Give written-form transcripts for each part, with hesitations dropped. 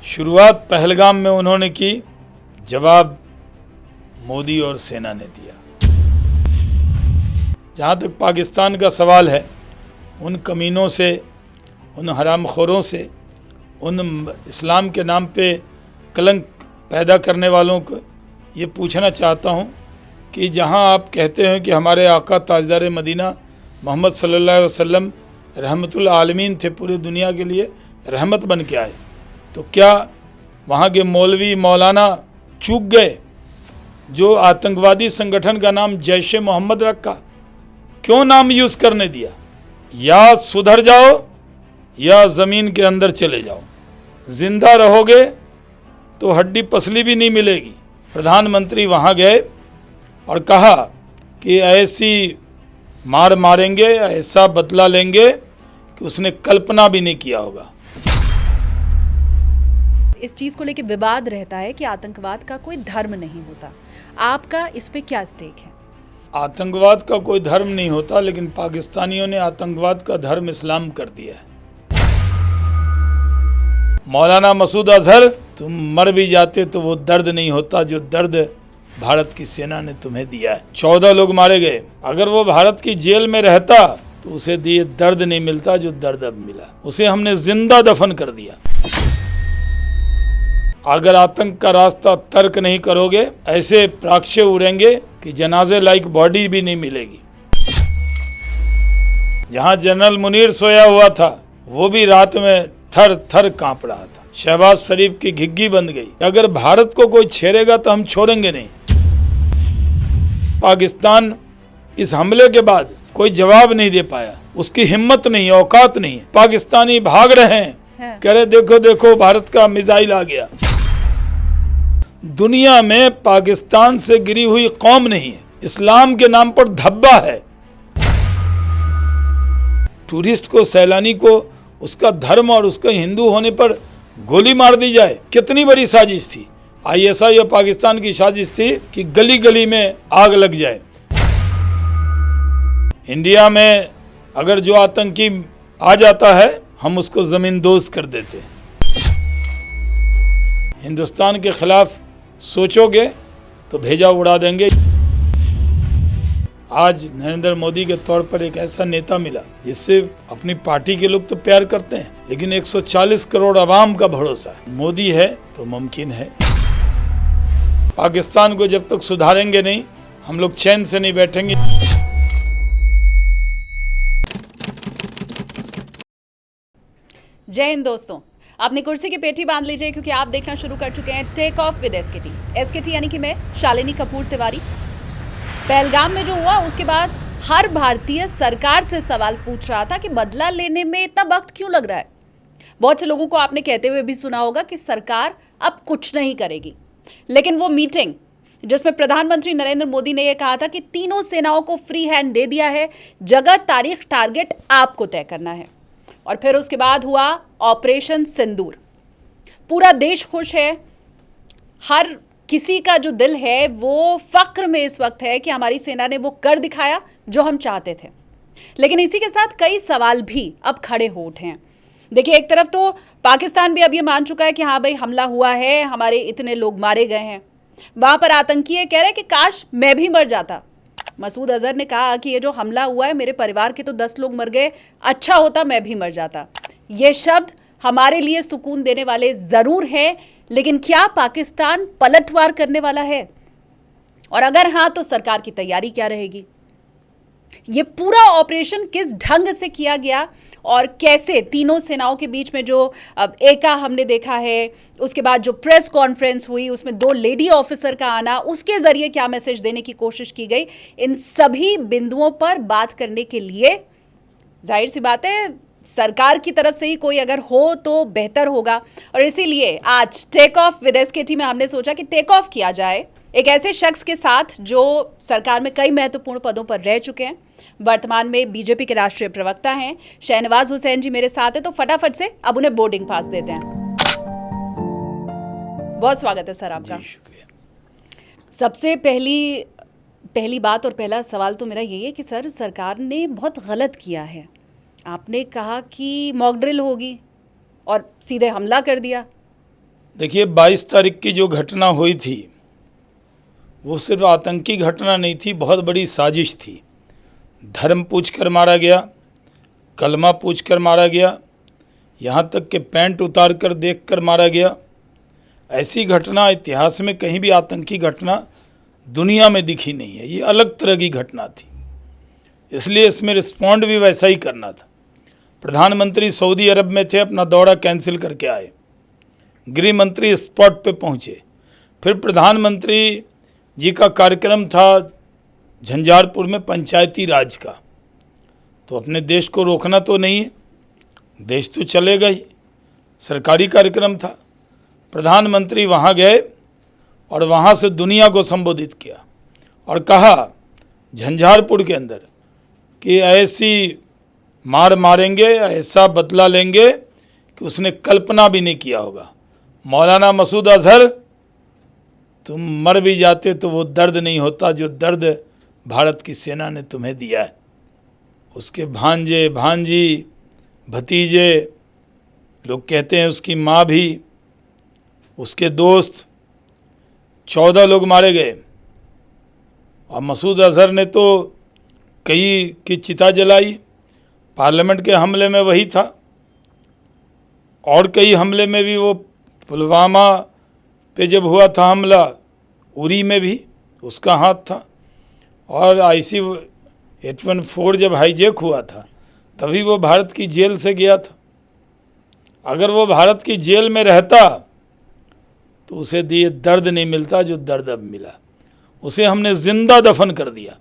शुरुआत पहलगाम में उन्होंने की, जवाब मोदी और सेना ने दिया। जहाँ तक पाकिस्तान का सवाल है, उन कमीनों से, उन हरामखोरों से, उन इस्लाम के नाम पे कलंक पैदा करने वालों को ये पूछना चाहता हूँ कि जहाँ आप कहते हैं कि हमारे आका ताजदार मदीना मोहम्मद सल्लल्लाहु अलैहि वसल्लम रहमतुल आलमीन थे, पूरी दुनिया के लिए रहमत बन के आए, तो क्या वहाँ के मौलवी मौलाना चूक गए जो आतंकवादी संगठन का नाम जैश ए मोहम्मद रखा? क्यों नाम यूज़ करने दिया? या सुधर जाओ या ज़मीन के अंदर चले जाओ। जिंदा रहोगे तो हड्डी पसली भी नहीं मिलेगी। प्रधानमंत्री वहाँ गए और कहा कि ऐसी मार मारेंगे, ऐसा बदला लेंगे कि उसने कल्पना भी नहीं किया होगा। इस चीज़ को लेकर विवाद रहता है कि आतंकवाद का कोई धर्म नहीं होता, आपका इस पे क्या स्टेक है? आतंकवाद का कोई धर्म नहीं होता, लेकिन पाकिस्तानियों ने आतंकवाद का धर्म इस्लाम कर दिया है। मौलाना मसूद अजहर, तुम मर भी जाते तो वो दर्द नहीं होता जो दर्द भारत की सेना ने तुम्हें दिया है। 14 लोग मारे गए। अगर वो भारत की जेल में रहता तो उसे दिए दर्द नहीं मिलता जो दर्द अब मिला। उसे हमने जिंदा दफन कर दिया। अगर आतंक का रास्ता तर्क नहीं करोगे, ऐसे प्राक्षे उड़ेंगे कि जनाजे लाइक बॉडी भी नहीं मिलेगी। जहां जनरल मुनीर सोया हुआ था, वो भी रात में थर थर कांप रहा था। शहबाज शरीफ की घिग्गी बंद गई। अगर भारत को कोई छेड़ेगा तो हम छोड़ेंगे नहीं। पाकिस्तान इस हमले के बाद कोई जवाब नहीं दे पाया, उसकी हिम्मत नहीं, औकात नहीं। पाकिस्तानी भाग रहे हैं, कह रहे देखो देखो भारत का मिसाइल आ गया। दुनिया में पाकिस्तान से गिरी हुई कौम नहीं है। इस्लाम के नाम पर धब्बा है। टूरिस्ट को, सैलानी को उसका धर्म और उसका हिंदू होने पर गोली मार दी जाए, कितनी बड़ी साजिश थी। आईएसआई या पाकिस्तान की साजिश थी कि गली गली में आग लग जाए। इंडिया में अगर जो आतंकी आ जाता है, हम उसको जमींदोज कर देते हैं। हिंदुस्तान के खिलाफ सोचोगे तो भेजा उड़ा देंगे। आज नरेंद्र मोदी के तौर पर एक ऐसा नेता मिला जिससे अपनी पार्टी के लोग तो प्यार करते हैं, लेकिन 140 करोड़ आवाम का भरोसा है। मोदी है तो मुमकिन है। पाकिस्तान को जब तक सुधारेंगे नहीं, हम लोग चैन से नहीं बैठेंगे। जय हिंद दोस्तों, अपनी कुर्सी की पेटी बांध लीजिए क्योंकि आप देखना शुरू कर चुके हैं take off with SKT. SKT यानी कि मैं शालिनी कपूर तिवारी। पहलगाम में जो हुआ उसके बाद हर भारतीय सरकार से सवाल पूछ रहा था कि बदला लेने में इतना वक्त क्यों लग रहा है। बहुत से लोगों को आपने कहते हुए भी सुना होगा कि सरकार अब कुछ नहीं करेगी, लेकिन वो मीटिंग जिसमें प्रधानमंत्री नरेंद्र मोदी ने यह कहा था कि तीनों सेनाओं को फ्री हैंड दे दिया है, जगह, तारीख, टारगेट आपको तय करना है। और फिर उसके बाद हुआ ऑपरेशन सिंदूर। पूरा देश खुश है। हर किसी का जो दिल है वो फक्र में इस वक्त है कि हमारी सेना ने वो कर दिखाया जो हम चाहते थे। लेकिन इसी के साथ कई सवाल भी अब खड़े हो उठे हैं। देखिए, एक तरफ तो पाकिस्तान भी अब ये मान चुका है कि हाँ भाई, हमला हुआ है, हमारे इतने लोग मारे गए हैं। वहाँ पर आतंकी कह रहे हैं कि काश मैं भी मर जाता। मसूद अजहर ने कहा कि ये जो हमला हुआ है, मेरे परिवार के तो 10 लोग मर गए, अच्छा होता मैं भी मर जाता। ये शब्द हमारे लिए सुकून देने वाले ज़रूर हैं, लेकिन क्या पाकिस्तान पलटवार करने वाला है? और अगर हाँ, तो सरकार की तैयारी क्या रहेगी? ये पूरा ऑपरेशन किस ढंग से किया गया और कैसे तीनों सेनाओं के बीच में जो अब एका हमने देखा है, उसके बाद जो प्रेस कॉन्फ्रेंस हुई उसमें 2 लेडी ऑफिसर का आना, उसके ज़रिए क्या मैसेज देने की कोशिश की गई, इन सभी बिंदुओं पर बात करने के लिए जाहिर सी बात है सरकार की तरफ से ही कोई अगर हो तो बेहतर होगा। और इसीलिए आज टेक ऑफ विद एसकेटी में हमने सोचा कि टेक ऑफ किया जाए एक ऐसे शख्स के साथ जो सरकार में कई महत्वपूर्ण पदों पर रह चुके हैं, वर्तमान में बीजेपी के राष्ट्रीय प्रवक्ता हैं। शहनवाज हुसैन जी मेरे साथ है, तो फटाफट से अब उन्हें बोर्डिंग पास देते हैं। बहुत स्वागत है सर आपका। सबसे पहली बात और पहला सवाल तो मेरा यही है कि सर, सरकार ने बहुत गलत किया है। आपने कहा कि मॉक ड्रिल होगी और सीधे हमला कर दिया। देखिए 22 तारीख की जो घटना हुई थी वो सिर्फ आतंकी घटना नहीं थी, बहुत बड़ी साजिश थी। धर्म पूछकर मारा गया, कलमा पूछकर मारा गया, यहाँ तक कि पैंट उतार कर देख कर मारा गया। ऐसी घटना इतिहास में कहीं भी आतंकी घटना दुनिया में दिखी नहीं है। ये अलग तरह की घटना थी, इसलिए इसमें रिस्पॉन्ड भी वैसा ही करना था। प्रधानमंत्री सऊदी अरब में थे, अपना दौरा कैंसिल करके आए। गृह मंत्री स्पॉट पे पहुँचे। फिर प्रधानमंत्री जी का कार्यक्रम था झंझारपुर में पंचायती राज का, तो अपने देश को रोकना तो नहीं है, देश तो चलेगा ही, सरकारी कार्यक्रम था। प्रधानमंत्री वहाँ गए और वहाँ से दुनिया को संबोधित किया और कहा झंझारपुर के अंदर कि ऐसी मार मारेंगे, ऐसा बदला लेंगे कि उसने कल्पना भी नहीं किया होगा। मौलाना मसूद अजहर, तुम मर भी जाते तो वो दर्द नहीं होता जो दर्द भारत की सेना ने तुम्हें दिया है। उसके भांजे, भांजी, भतीजे, लोग कहते हैं उसकी माँ भी, उसके दोस्त, 14 लोग मारे गए। और मसूद अजहर ने तो कई की चिता जलाई। पार्लियामेंट के हमले में वही था, और कई हमले में भी, वो पुलवामा पे जब हुआ था हमला, उरी में भी उसका हाथ था, और IC-814 जब हाईजैक हुआ था तभी वो भारत की जेल से गया था। अगर वो भारत की जेल में रहता तो उसे ये दर्द नहीं मिलता जो दर्द अब मिला। उसे हमने जिंदा दफन कर दिया,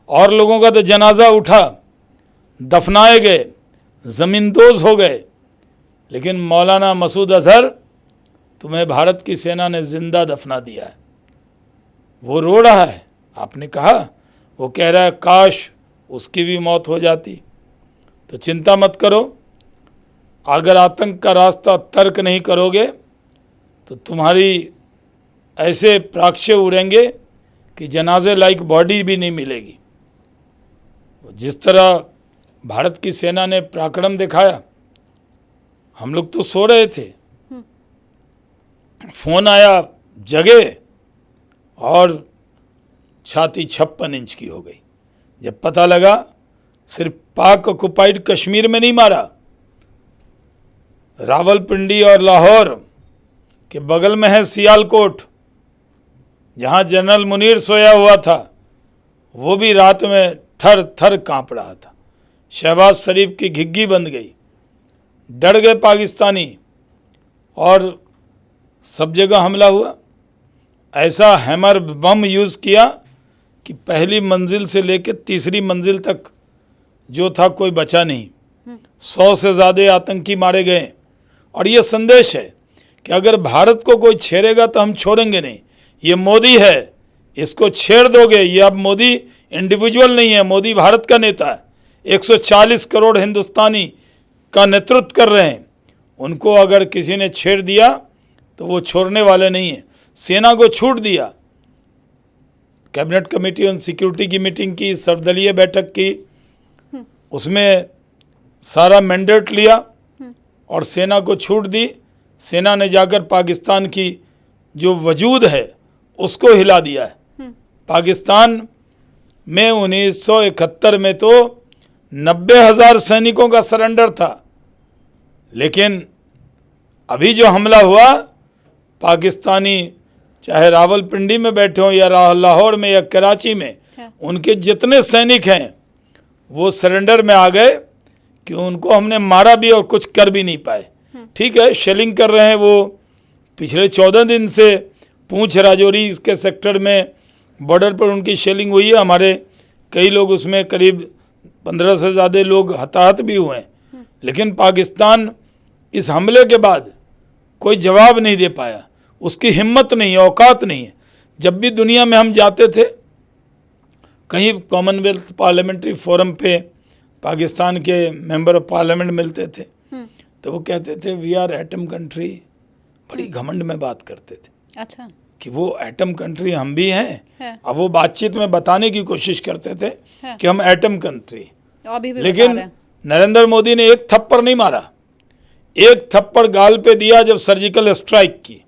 और लोगों का तो जनाजा उठा, दफनाए गए, ज़मींदोज़ हो गए, लेकिन मौलाना मसूद अजहर, तुम्हें भारत की सेना ने जिंदा दफना दिया है। वो रो रहा है, आपने कहा, वो कह रहा है काश उसकी भी मौत हो जाती। तो चिंता मत करो, अगर आतंक का रास्ता तर्क नहीं करोगे तो तुम्हारी ऐसे प्राक्षे उड़ेंगे कि जनाजे लाइक बॉडी भी नहीं मिलेगी। जिस तरह भारत की सेना ने पराक्रम दिखाया, हम लोग तो सो रहे थे, फोन आया, जगे, और छाती 56 इंच की हो गई। जब पता लगा सिर्फ पाक ऑक्युपाइड कश्मीर में नहीं मारा, रावलपिंडी और लाहौर के बगल में है सियालकोट, जहां जनरल मुनीर सोया हुआ था, वो भी रात में थर थर कांप रहा था। शहबाज शरीफ की घिग्गी बंद गई, डर गए पाकिस्तानी, और सब जगह हमला हुआ। ऐसा हैमर बम यूज़ किया कि पहली मंजिल से लेकर तीसरी मंजिल तक जो था कोई बचा नहीं। 100 से ज़्यादा आतंकी मारे गए। और ये संदेश है कि अगर भारत को कोई छेड़ेगा तो हम छोड़ेंगे नहीं। ये मोदी है, इसको छेड़ दोगे, ये अब मोदी इंडिविजुअल नहीं है, मोदी भारत का नेता है। 140 करोड़ हिंदुस्तानी का नेतृत्व कर रहे हैं, उनको अगर किसी ने छेड़ दिया तो वो छोड़ने वाले नहीं हैं। सेना को छूट दिया। कैबिनेट कमेटी ऑन सिक्योरिटी की मीटिंग की, सर्वदलीय बैठक की, उसमें सारा मैंडेट लिया और सेना को छूट दी। सेना ने जाकर पाकिस्तान की जो वजूद है उसको हिला दिया है। पाकिस्तान में 1971 में तो 90,000 सैनिकों का सरेंडर था, लेकिन अभी जो हमला हुआ, पाकिस्तानी चाहे रावलपिंडी में बैठे हों या लाहौर में या कराची में, उनके जितने सैनिक हैं वो सरेंडर में आ गए कि उनको हमने मारा भी और कुछ कर भी नहीं पाए। ठीक है, शेलिंग कर रहे हैं वो। पिछले 14 दिन से पूंछ राजौरी के सेक्टर में बॉर्डर पर उनकी शेलिंग हुई है। हमारे कई लोग उसमें, करीब 15 से ज़्यादा लोग हताहत भी हुए हैं। लेकिन पाकिस्तान इस हमले के बाद कोई जवाब नहीं दे पाया, उसकी हिम्मत नहीं है, औकात नहीं है। जब भी दुनिया में हम जाते थे, कहीं कॉमनवेल्थ पार्लियामेंट्री फोरम पे पाकिस्तान के मेंबर ऑफ पार्लियामेंट मिलते थे, तो वो कहते थे वी आर एटम कंट्री। बड़ी घमंड में बात करते थे। अच्छा, कि वो एटम कंट्री हम भी हैं। अब वो बातचीत में बताने की कोशिश करते थे कि हम एटम कंट्री, लेकिन नरेंद्र मोदी ने एक थप्पड़ नहीं मारा। एक थप्पड़ गाल पे दिया जब सर्जिकल स्ट्राइक की,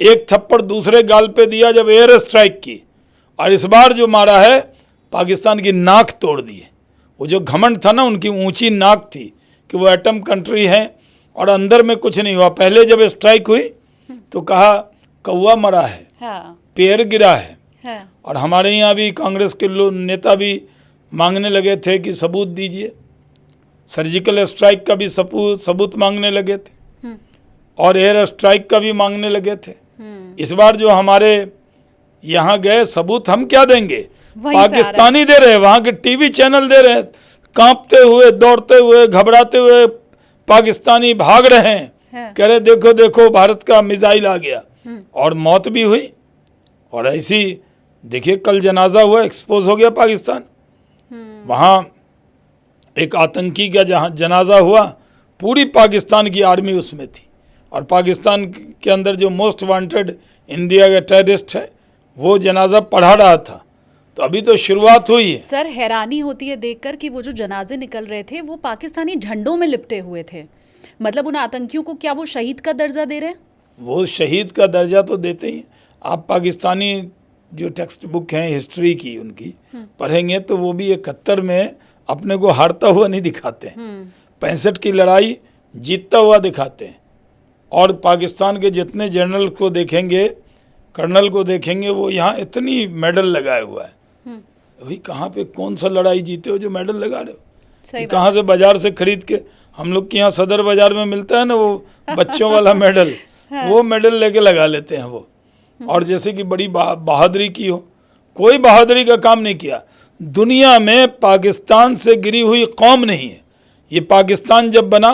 एक थप्पड़ दूसरे गाल पे दिया जब एयर स्ट्राइक की, और इस बार जो मारा है पाकिस्तान की नाक तोड़ दी है। वो जो घमंड था ना, उनकी ऊंची नाक थी कि वो एटम कंट्री है और अंदर में कुछ नहीं हुआ। पहले जब स्ट्राइक हुई तो कहा कौवा मरा है, हाँ, पेड़ गिरा है, हाँ, और हमारे यहाँ भी कांग्रेस के लोग नेता भी मांगने लगे थे कि सबूत दीजिए, सर्जिकल स्ट्राइक का भी सबूत मांगने लगे थे और एयर स्ट्राइक का भी मांगने लगे थे। इस बार जो हमारे यहाँ गए, सबूत हम क्या देंगे, पाकिस्तानी दे रहे, वहाँ के टीवी चैनल दे रहे, कांपते हुए, दौड़ते हुए, घबराते हुए पाकिस्तानी भाग रहे हैं, कह रहे देखो देखो भारत का मिसाइल आ गया, और मौत भी हुई। और ऐसी देखिए कल जनाजा हुआ, एक्सपोज हो गया पाकिस्तान। वहाँ एक आतंकी का जहाँ जनाजा हुआ, पूरी पाकिस्तान की आर्मी उसमें थी, और पाकिस्तान के अंदर जो मोस्ट वांटेड इंडिया का टेररिस्ट है वो जनाजा पढ़ा रहा था। तो अभी तो शुरुआत हुई है। सर, हैरानी होती है देखकर कि वो जो जनाजे निकल रहे थे वो पाकिस्तानी झंडों में लिपटे हुए थे। मतलब उन आतंकियों को क्या वो शहीद का दर्जा दे रहे हैं? वो शहीद का दर्जा तो देते ही। आप पाकिस्तानी जो टेक्स्ट बुक हैं हिस्ट्री की उनकी पढ़ेंगे तो वो भी 71 में अपने को हारता हुआ नहीं दिखाते हैं, 65 की लड़ाई जीतता हुआ दिखाते हैं। और पाकिस्तान के जितने जनरल को देखेंगे, कर्नल को देखेंगे, वो यहाँ इतनी मेडल लगाए हुआ है। भाई कहाँ पे कौन सा लड़ाई जीते हो जो मेडल लगा रहे हो? कहाँ से बाजार से खरीद के, हम लोग के यहाँ सदर बाजार में मिलता है ना वो बच्चों वाला मेडल, वो मेडल लेके लगा लेते हैं वो। और जैसे कि बड़ी बहादुरी की हो, कोई बहादुरी का काम नहीं किया। दुनिया में पाकिस्तान से गिरी हुई कौम नहीं है। ये पाकिस्तान जब बना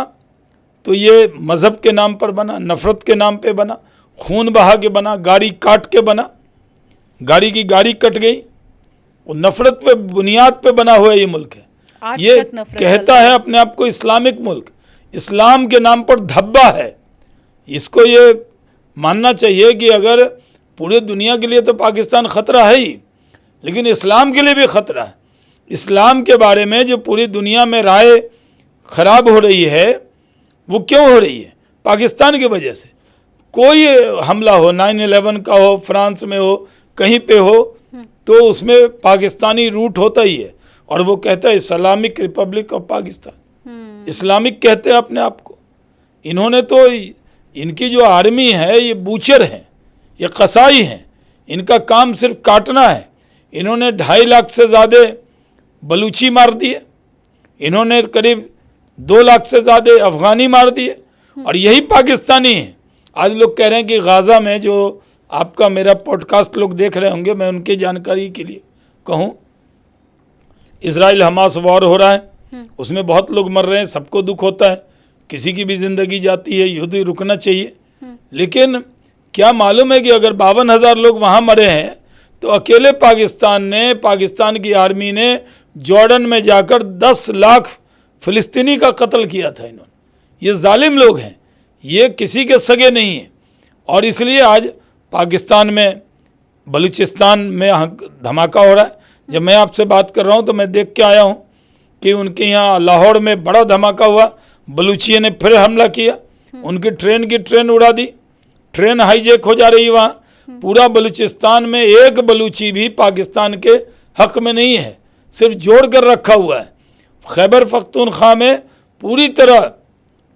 तो ये मज़हब के नाम पर बना, नफ़रत के नाम पे बना, खून बहा के बना, गाड़ी काट के बना, गाड़ी की गाड़ी कट गई। वो नफ़रत पे बुनियाद पे बना हुआ ये मुल्क है। ये कहता है अपने आप को इस्लामिक मुल्क, इस्लाम के नाम पर धब्बा है। इसको ये मानना चाहिए कि अगर पूरे दुनिया के लिए तो पाकिस्तान ख़तरा है ही, लेकिन इस्लाम के लिए भी ख़तरा है। इस्लाम के बारे में जो पूरी दुनिया में राय ख़राब हो रही है वो क्यों हो रही है? पाकिस्तान की वजह से। कोई हमला हो, 9/11 का हो, फ्रांस में हो, कहीं पे हो, तो उसमें पाकिस्तानी रूट होता ही है। और वो कहता है Islamic Republic of Pakistan, Islamic कहते हैं अपने आप को। इन्होंने तो, इनकी जो आर्मी है ये बूचर हैं, ये कसाई हैं, इनका काम सिर्फ काटना है। इन्होंने 2.5 लाख से ज़्यादा बलूची मार दिए, इन्होंने करीब 2 लाख से ज़्यादा अफ़गानी मार दिए, और यही पाकिस्तानी हैं। आज लोग कह रहे हैं कि गाज़ा में, जो आपका मेरा पॉडकास्ट लोग देख रहे होंगे, मैं उनकी जानकारी के लिए कहूँ, इजराइल हमास वॉर हो रहा है, उसमें बहुत लोग मर रहे हैं, सबको दुख होता है, किसी की भी ज़िंदगी जाती है, युद्ध रुकना चाहिए। लेकिन क्या मालूम है कि अगर 52,000 लोग वहाँ मरे हैं तो अकेले पाकिस्तान ने, पाकिस्तान की आर्मी ने जॉर्डन में जाकर 10 लाख फ़िलिस्तीनी का कत्ल किया था इन्होंने। ये जालिम लोग हैं, ये किसी के सगे नहीं हैं। और इसलिए आज पाकिस्तान में, बलूचिस्तान में धमाका हो रहा है। जब मैं आपसे बात कर रहा हूँ तो मैं देख के आया हूँ कि उनके यहाँ लाहौर में बड़ा धमाका हुआ, बलूचियों ने फिर हमला किया, उनकी ट्रेन उड़ा दी, ट्रेन हाईजैक हो जा रही है वहाँ। पूरा बलूचिस्तान में एक बलूची भी पाकिस्तान के हक में नहीं है, सिर्फ जोड़ कर रखा हुआ है। खैबर पख्तूनख्वा में पूरी तरह,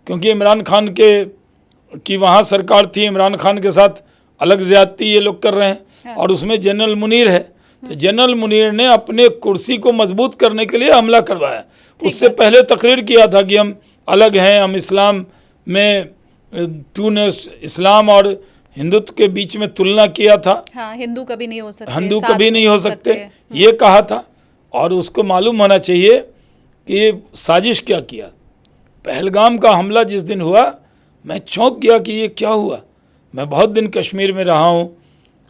क्योंकि इमरान खान की वहाँ सरकार थी, इमरान खान के साथ अलग ज़्यादती ये लोग कर रहे हैं, और उसमें जनरल मुनीर है। तो जनरल मुनीर ने अपने कुर्सी को मजबूत करने के लिए हमला करवाया। उससे पहले तकरीर किया था कि हम अलग हैं, हम इस्लाम में, ने इस्लाम और हिंदुत्व के बीच में तुलना किया था। हाँ, हिंदू कभी नहीं हो सकते, हिंदू कभी नहीं हो सकते, ये कहा था। और उसको मालूम होना चाहिए कि ये साजिश क्या किया। पहलगाम का हमला जिस दिन हुआ, मैं चौंक गया कि ये क्या हुआ। मैं बहुत दिन कश्मीर में रहा हूँ,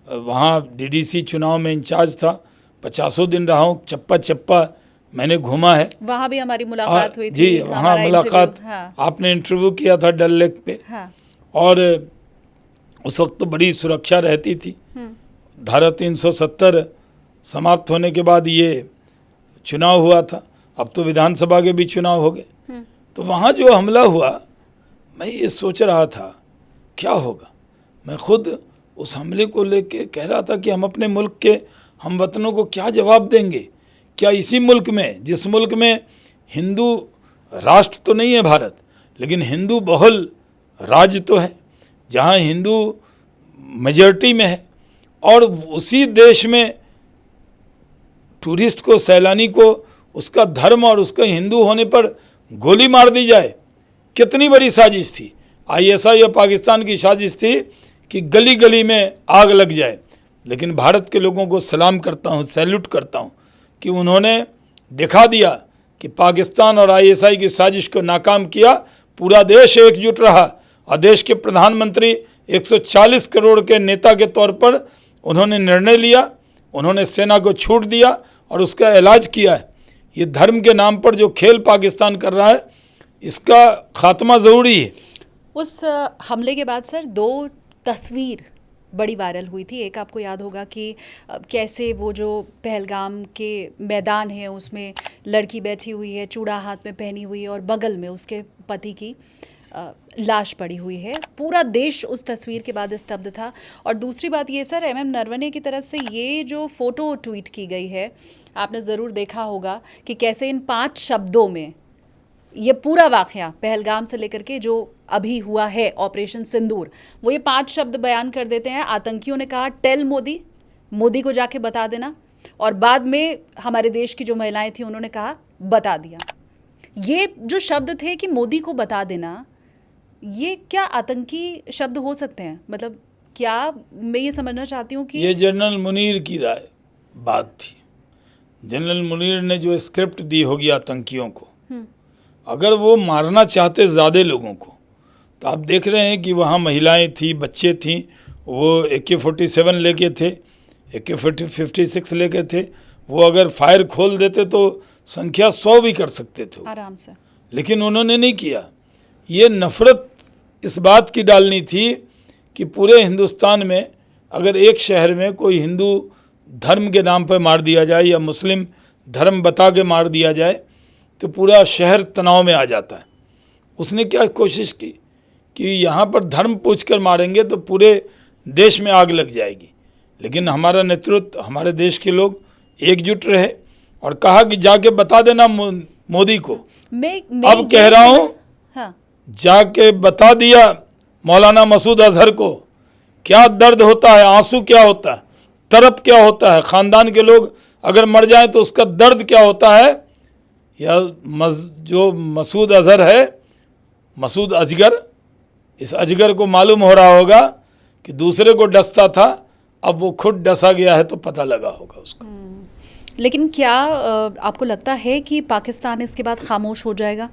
वहाँ डीडीसी चुनाव में इंचार्ज था, 50 दिन रहा हूँ, चप्पा चप्पा मैंने घूमा है। वहाँ भी हमारी मुलाकात हुई थी। जी, वहाँ मुलाकात, आपने इंटरव्यू किया था डल लेक पे। और उस वक्त तो बड़ी सुरक्षा रहती थी। धारा 370 समाप्त होने के बाद ये चुनाव हुआ था, अब तो विधानसभा के भी चुनाव हो गए। तो वहाँ जो हमला हुआ, मैं ये सोच रहा था क्या होगा। मैं खुद उस हमले को लेके कह रहा था कि हम अपने मुल्क के हमवतनों को क्या जवाब देंगे। क्या इसी मुल्क में, जिस मुल्क में हिंदू राष्ट्र तो नहीं है भारत, लेकिन हिंदू बहुल राज्य तो है, जहाँ हिंदू मेजॉरिटी में है, और उसी देश में टूरिस्ट को, सैलानी को उसका धर्म और उसका हिंदू होने पर गोली मार दी जाए, कितनी बड़ी साजिश थी। आईएसआई या पाकिस्तान की साजिश थी कि गली गली में आग लग जाए। लेकिन भारत के लोगों को सलाम करता हूँ, सैल्यूट करता हूँ कि उन्होंने दिखा दिया कि पाकिस्तान और आईएसआई की साजिश को नाकाम किया। पूरा देश एकजुट रहा और देश के प्रधानमंत्री 140 करोड़ के नेता के तौर पर उन्होंने निर्णय लिया, उन्होंने सेना को छूट दिया और उसका इलाज किया है। ये धर्म के नाम पर जो खेल पाकिस्तान कर रहा है, इसका खात्मा ज़रूरी है। उस हमले के बाद सर 2 तस्वीर बड़ी वायरल हुई थी। एक आपको याद होगा कि कैसे वो जो पहलगाम के मैदान है उसमें लड़की बैठी हुई है, चूड़ा हाथ में पहनी हुई है, और बगल में उसके पति की लाश पड़ी हुई है। पूरा देश उस तस्वीर के बाद स्तब्ध था। और दूसरी बात ये सर, MM नरवणे की तरफ से ये जो फ़ोटो ट्वीट की गई है, आपने ज़रूर देखा होगा कि कैसे इन 5 शब्दों में ये पूरा वाक़या पहलगाम से लेकर के जो अभी हुआ है ऑपरेशन सिंदूर, वो ये 5 शब्द बयान कर देते हैं। आतंकियों ने कहा टेल मोदी, मोदी को जाके बता देना, और बाद में हमारे देश की जो महिलाएं थी उन्होंने कहा बता दिया। ये जो शब्द थे कि मोदी को बता देना, ये क्या आतंकी शब्द हो सकते हैं? मतलब क्या, मैं ये समझना चाहती हूँ कि ये जनरल मुनीर की राय बात थी। जनरल मुनीर ने जो स्क्रिप्ट दी होगी आतंकियों को, अगर वो मारना चाहते ज़्यादा लोगों को, तो आप देख रहे हैं कि वहाँ महिलाएं थी, बच्चे थी, वो AK-47 लेके थे, AK-56 लेके थे। वो अगर फायर खोल देते तो संख्या 100 भी कर सकते थे आराम से, लेकिन उन्होंने नहीं किया। ये नफ़रत इस बात की डालनी थी कि पूरे हिंदुस्तान में अगर एक शहर में कोई हिंदू धर्म के नाम पर मार दिया जाए या मुस्लिम धर्म बता के मार दिया जाए तो पूरा शहर तनाव में आ जाता है। उसने क्या कोशिश की कि यहाँ पर धर्म पूछकर मारेंगे तो पूरे देश में आग लग जाएगी। लेकिन हमारा नेतृत्व, हमारे देश के लोग एकजुट रहे और कहा कि जाके बता देना मोदी को। मैं अब कह रहा हूँ, हाँ, जाके बता दिया मौलाना मसूद अजहर को क्या दर्द होता है, आंसू क्या होता है, तरप क्या होता है, ख़ानदान के लोग अगर मर जाएं तो उसका दर्द क्या होता है। या जो मसूद अजहर है, मसूद अजगर, इस अजगर को मालूम हो रहा होगा कि दूसरे को डसता था, अब वो खुद डसा गया है तो पता लगा होगा उसको। लेकिन क्या आपको लगता है कि पाकिस्तान इसके बाद खामोश हो जाएगा?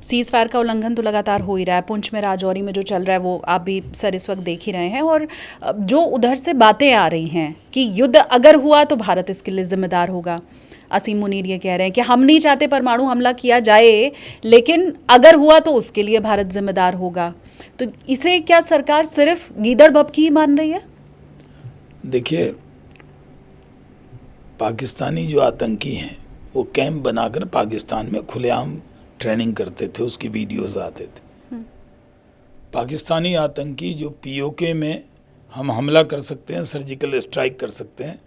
सीज़ फायर का उल्लंघन तो लगातार हो ही रहा है। पुंछ में, राजौरी में जो चल रहा है वो आप भी सर इस वक्त देख ही रहे हैं। और जो उधर से बातें आ रही हैं कि युद्ध अगर हुआ तो भारत इसके लिए जिम्मेदार होगा। असीम मुनीर ये कह रहे हैं कि हम नहीं चाहते परमाणु हमला किया जाए, लेकिन अगर हुआ तो उसके लिए भारत जिम्मेदार होगा। तो इसे क्या सरकार सिर्फ गीदड़ बबकी ही मान रही है? देखिए, पाकिस्तानी जो आतंकी हैं वो कैंप बनाकर पाकिस्तान में खुलेआम ट्रेनिंग करते थे, उसकी वीडियोस आते थे। पाकिस्तानी आतंकी जो POK में हम हमला कर सकते हैं, सर्जिकल स्ट्राइक कर सकते हैं,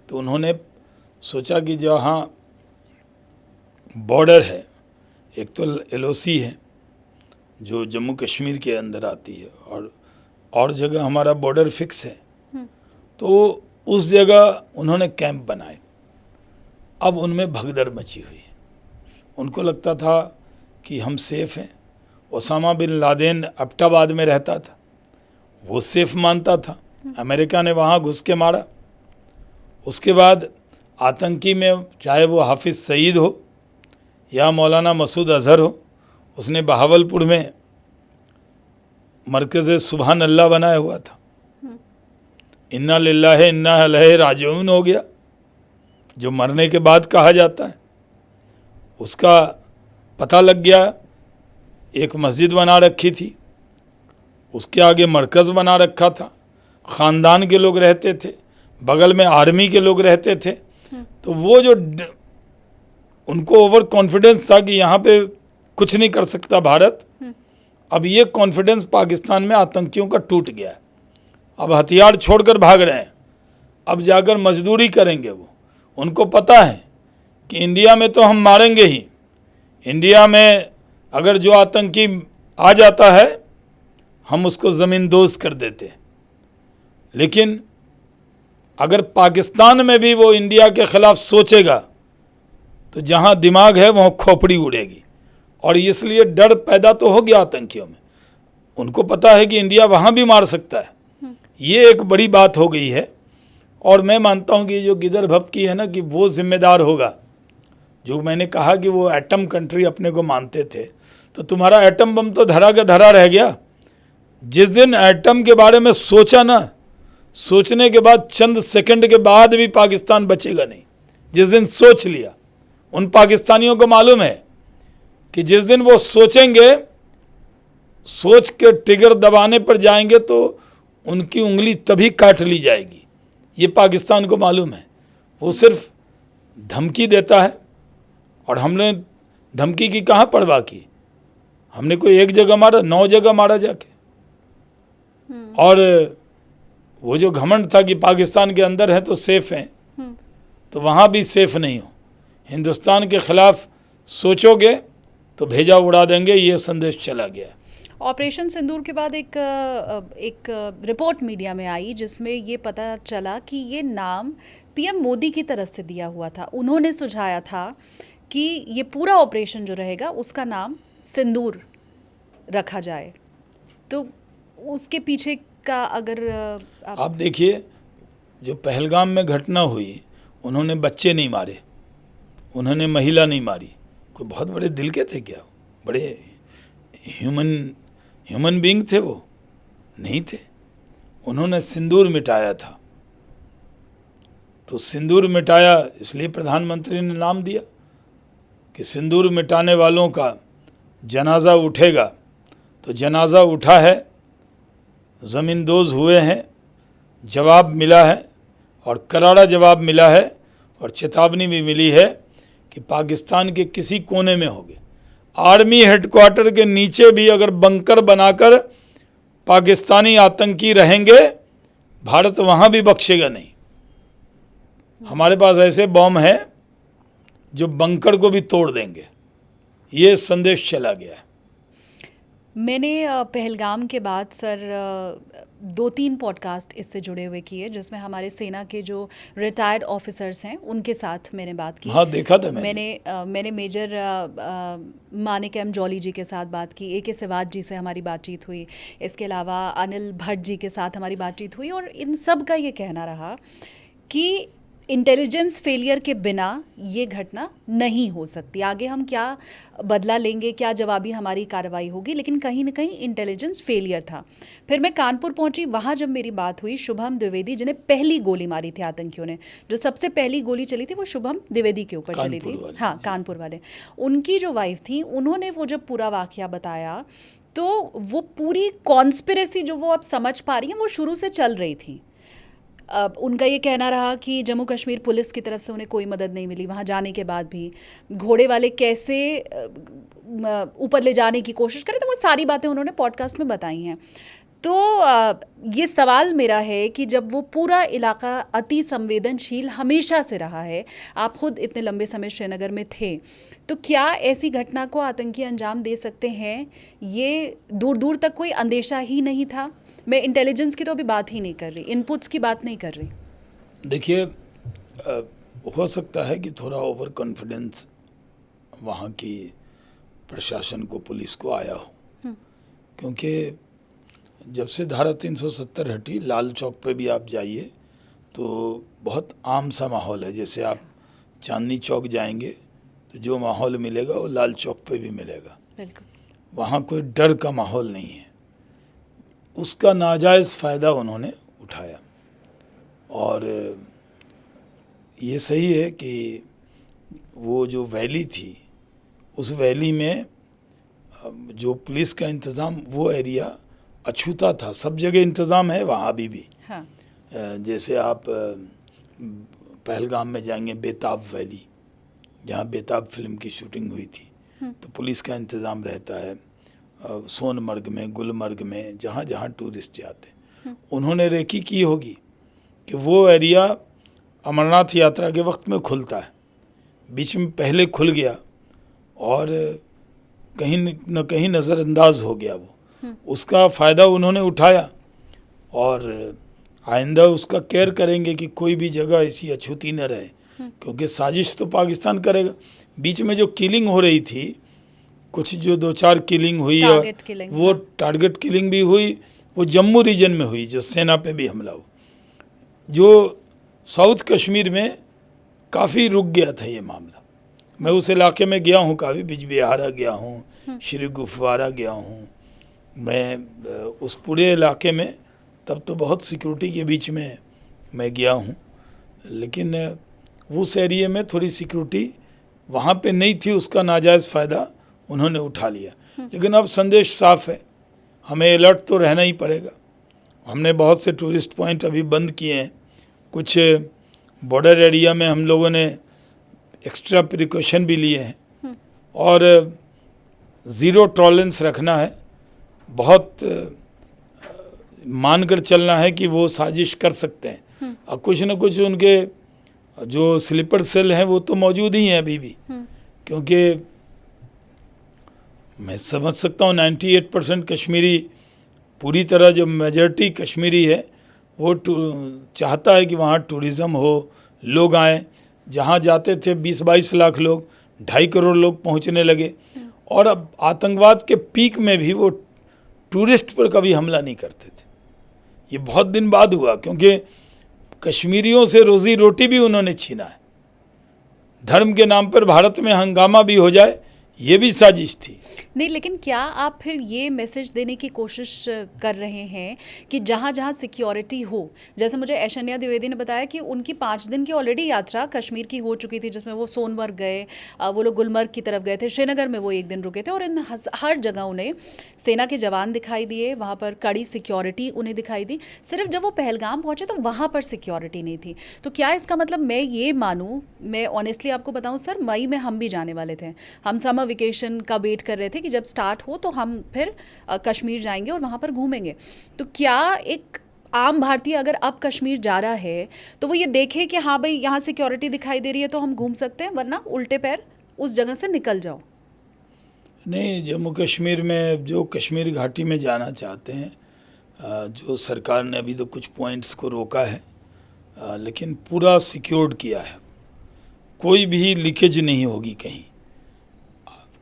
तो उन्होंने सोचा कि जहाँ बॉर्डर है, एक तो LOC है जो जम्मू कश्मीर के अंदर आती है और जगह हमारा बॉर्डर फिक्स है, तो उस जगह उन्होंने कैंप बनाए। अब उनमें भगदड़ मची हुई है। उनको लगता था कि हम सेफ़ हैं। ओसामा बिन लादेन एबटाबाद में रहता था, वो सेफ़ मानता था। अमेरिका ने वहाँ घुस के मारा। उसके बाद आतंकी में चाहे वो हाफिज़ सईद हो या मौलाना मसूद अजहर हो, उसने बहावलपुर में मरकज़ सुबहान अल्लाह बनाया हुआ था। इन्ना लिल्लाहि इन्ना इलैहि राजिऊन हो गया, जो मरने के बाद कहा जाता है। उसका पता लग गया। एक मस्जिद बना रखी थी, उसके आगे मरकज़ बना रखा था, ख़ानदान के लोग रहते थे, बगल में आर्मी के लोग रहते थे। तो वो जो उनको ओवर कॉन्फिडेंस था कि यहाँ पे कुछ नहीं कर सकता भारत, अब ये कॉन्फिडेंस पाकिस्तान में आतंकियों का टूट गया है। अब हथियार छोड़कर भाग रहे हैं, अब जाकर मजदूरी करेंगे। वो उनको पता है कि इंडिया में तो हम मारेंगे ही, इंडिया में अगर जो आतंकी आ जाता है हम उसको ज़मींदोज कर देते हैं। लेकिन अगर पाकिस्तान में भी वो इंडिया के ख़िलाफ़ सोचेगा तो जहाँ दिमाग है वहाँ खोपड़ी उड़ेगी। और इसलिए डर पैदा तो हो गया आतंकियों में, उनको पता है कि इंडिया वहाँ भी मार सकता है। ये एक बड़ी बात हो गई है। और मैं मानता हूँ कि जो गिदर भपकी है ना, कि वो जिम्मेदार होगा। जो मैंने कहा कि वो एटम कंट्री अपने को मानते थे, तो तुम्हारा एटम बम तो धरा का धरा रह गया। जिस दिन एटम के बारे में सोचा ना, सोचने के बाद चंद सेकंड के बाद भी पाकिस्तान बचेगा नहीं। जिस दिन सोच लिया, उन पाकिस्तानियों को मालूम है कि जिस दिन वो सोचेंगे, सोच के ट्रिगर दबाने पर जाएंगे तो उनकी उंगली तभी काट ली जाएगी। ये पाकिस्तान को मालूम है। वो सिर्फ धमकी देता है, और हमने धमकी की कहाँ परवाह की। हमने कोई एक जगह मारा, 9 जगह मारा जाके। और वो जो घमंड था कि पाकिस्तान के अंदर है तो सेफ हैं, तो वहाँ भी सेफ नहीं हो। हिंदुस्तान के ख़िलाफ़ सोचोगे तो भेजा उड़ा देंगे, ये संदेश चला गया। ऑपरेशन सिंदूर के बाद एक रिपोर्ट मीडिया में आई जिसमें ये पता चला कि ये नाम पीएम मोदी की तरफ से दिया हुआ था। उन्होंने सुझाया था कि ये पूरा ऑपरेशन जो रहेगा उसका नाम सिंदूर रखा जाए। तो उसके पीछे का अगर आप देखिए, जो पहलगाम में घटना हुई, उन्होंने बच्चे नहीं मारे, उन्होंने महिला नहीं मारी। कोई बहुत बड़े दिल के थे क्या? बड़े ह्यूमन बीइंग थे वो? नहीं थे। उन्होंने सिंदूर मिटाया था। तो सिंदूर मिटाया इसलिए प्रधानमंत्री ने नाम दिया कि सिंदूर मिटाने वालों का जनाजा उठेगा। तो जनाजा उठा है, ज़मींदोज़ हुए हैं, जवाब मिला है, और करारा जवाब मिला है, और चेतावनी भी मिली है कि पाकिस्तान के किसी कोने में होगे, आर्मी हेडक्वार्टर के नीचे भी अगर बंकर बनाकर पाकिस्तानी आतंकी रहेंगे, भारत वहाँ भी बख्शेगा नहीं। हमारे पास ऐसे बम हैं जो बंकर को भी तोड़ देंगे। ये संदेश चला गया है। मैंने पहलगाम के बाद सर 2-3 पॉडकास्ट इससे जुड़े हुए किए, जिसमें हमारे सेना के जो रिटायर्ड ऑफिसर्स हैं उनके साथ मैंने बात की। हाँ, देखा था मैंने मेजर मानिक एम जॉली जी के साथ बात की, AK सिवाज जी से हमारी बातचीत हुई, इसके अलावा अनिल भट्ट जी के साथ हमारी बातचीत हुई। और इन सब का ये कहना रहा कि इंटेलिजेंस फेलियर के बिना ये घटना नहीं हो सकती। आगे हम क्या बदला लेंगे, क्या जवाबी हमारी कार्रवाई होगी, लेकिन कहीं ना कहीं इंटेलिजेंस फेलियर था। फिर मैं कानपुर पहुंची, वहाँ जब मेरी बात हुई शुभम द्विवेदी, जिन्हें पहली गोली मारी थी आतंकियों ने, जो सबसे पहली गोली चली थी वो शुभम द्विवेदी के ऊपर चली थी। हाँ, कानपुर वाले। उनकी जो वाइफ थी, उन्होंने वो जब पूरा वाकया बताया तो वो पूरी कॉन्स्पिरेसी जो वो अब समझ पा रही हैं, वो शुरू से चल रही थी। उनका ये कहना रहा कि जम्मू कश्मीर पुलिस की तरफ से उन्हें कोई मदद नहीं मिली, वहाँ जाने के बाद भी घोड़े वाले कैसे ऊपर ले जाने की कोशिश करें, तो वो सारी बातें उन्होंने पॉडकास्ट में बताई हैं। तो ये सवाल मेरा है कि जब वो पूरा इलाका अति संवेदनशील हमेशा से रहा है, आप खुद इतने लंबे समय श्रीनगर में थे, तो क्या ऐसी घटना को आतंकी अंजाम दे सकते हैं? ये दूर दूर तक कोई अंदेशा ही नहीं था। मैं इंटेलिजेंस की तो अभी बात ही नहीं कर रही, इनपुट्स की बात नहीं कर रही। देखिए, हो सकता है कि थोड़ा ओवर कॉन्फिडेंस वहाँ की प्रशासन को, पुलिस को आया हो, क्योंकि जब से धारा 370 हटी, लाल चौक पे भी आप जाइए तो बहुत आम सा माहौल है। जैसे आप चांदनी चौक जाएंगे तो जो माहौल मिलेगा वो लाल चौक पे भी मिलेगा। बिल्कुल। वहाँ कोई डर का माहौल नहीं है। उसका नाजायज़ फ़ायदा उन्होंने उठाया। और ये सही है कि वो जो वैली थी, उस वैली में जो पुलिस का इंतज़ाम, वो एरिया अछूता था। सब जगह इंतज़ाम है, वहाँ भी। हाँ। जैसे आप पहलगाम में जाएंगे, बेताब वैली, जहाँ बेताब फिल्म की शूटिंग हुई थी, तो पुलिस का इंतज़ाम रहता है। सोनमर्ग में, गुलमर्ग में, जहाँ जहाँ टूरिस्ट जाते हैं, उन्होंने रेकी की होगी कि वो एरिया अमरनाथ यात्रा के वक्त में खुलता है, बीच में पहले खुल गया और कहीं न कहीं नज़रअंदाज हो गया वो। उसका फ़ायदा उन्होंने उठाया और आइंदा उसका केयर करेंगे कि कोई भी जगह ऐसी अछूती न रहे, क्योंकि साजिश तो पाकिस्तान करेगा। बीच में जो किलिंग हो रही थी, कुछ जो 2-4 किलिंग हुई है, वो टारगेट किलिंग भी हुई, वो जम्मू रीजन में हुई, जो सेना पे भी हमला हुआ। जो साउथ कश्मीर में काफ़ी रुक गया था ये मामला। मैं उस इलाके में गया हूँ, काफ़ी बिजबिहारा गया हूँ, श्री गुफवारा गया हूँ। मैं उस पूरे इलाके में तब तो बहुत सिक्योरिटी के बीच में मैं गया हूँ, लेकिन उस एरिया में थोड़ी सिक्योरिटी वहाँ पे नहीं थी, उसका नाजायज़ फ़ायदा उन्होंने उठा लिया। लेकिन अब संदेश साफ है, हमें अलर्ट तो रहना ही पड़ेगा। हमने बहुत से टूरिस्ट पॉइंट अभी बंद किए हैं, कुछ बॉर्डर एरिया में हम लोगों ने एक्स्ट्रा प्रिकॉशन भी लिए हैं और ज़ीरो टॉलरेंस रखना है। बहुत मानकर चलना है कि वो साजिश कर सकते हैं और कुछ न कुछ उनके जो स्लीपर सेल हैं वो तो मौजूद ही हैं अभी भी, क्योंकि मैं समझ सकता हूँ 98% कश्मीरी, पूरी तरह जो मेजॉरिटी कश्मीरी है वो चाहता है कि वहाँ टूरिज़्म हो, लोग आएँ। जहाँ जाते थे 20-22 लाख लोग, 2.5 करोड़ लोग पहुँचने लगे। और अब आतंकवाद के पीक में भी वो टूरिस्ट पर कभी हमला नहीं करते थे। ये बहुत दिन बाद हुआ, क्योंकि कश्मीरियों से रोज़ी रोटी भी उन्होंने छीना है। धर्म के नाम पर भारत में हंगामा भी हो जाए, ये भी साजिश थी। नहीं, लेकिन क्या आप फिर ये मैसेज देने की कोशिश कर रहे हैं कि जहाँ जहाँ सिक्योरिटी हो, जैसे मुझे ऐशन्या द्विवेदी ने बताया कि उनकी 5 दिन की ऑलरेडी यात्रा कश्मीर की हो चुकी थी, जिसमें वो सोनमर्ग गए, वो लोग गुलमर्ग की तरफ गए थे, श्रीनगर में वो 1 दिन रुके थे और इन हर जगह उन्हें सेना के जवान दिखाई दिए, वहाँ पर कड़ी सिक्योरिटी उन्हें दिखाई दी। सिर्फ जब वो पहलगाम पहुँचे तो वहाँ पर सिक्योरिटी नहीं थी। तो क्या इसका मतलब मैं ये मानूँ, मैं ऑनेस्टली आपको बताऊँ सर, मई में हम भी जाने वाले थे, हम समर वेकेशन का वेट कर रहे थे कि जब स्टार्ट हो तो हम फिर कश्मीर जाएंगे और वहाँ पर घूमेंगे। तो क्या एक आम भारतीय अगर अब कश्मीर जा रहा है तो वो ये देखे कि हाँ भाई यहाँ सिक्योरिटी दिखाई दे रही है तो हम घूम सकते हैं, वरना उल्टे पैर उस जगह से निकल जाओ? नहीं, जम्मू कश्मीर में जो कश्मीर घाटी में जाना चाहते हैं, जो सरकार ने अभी तो कुछ पॉइंट्स को रोका है, लेकिन पूरा सिक्योर्ड किया है, कोई भी लीकेज नहीं होगी कहीं।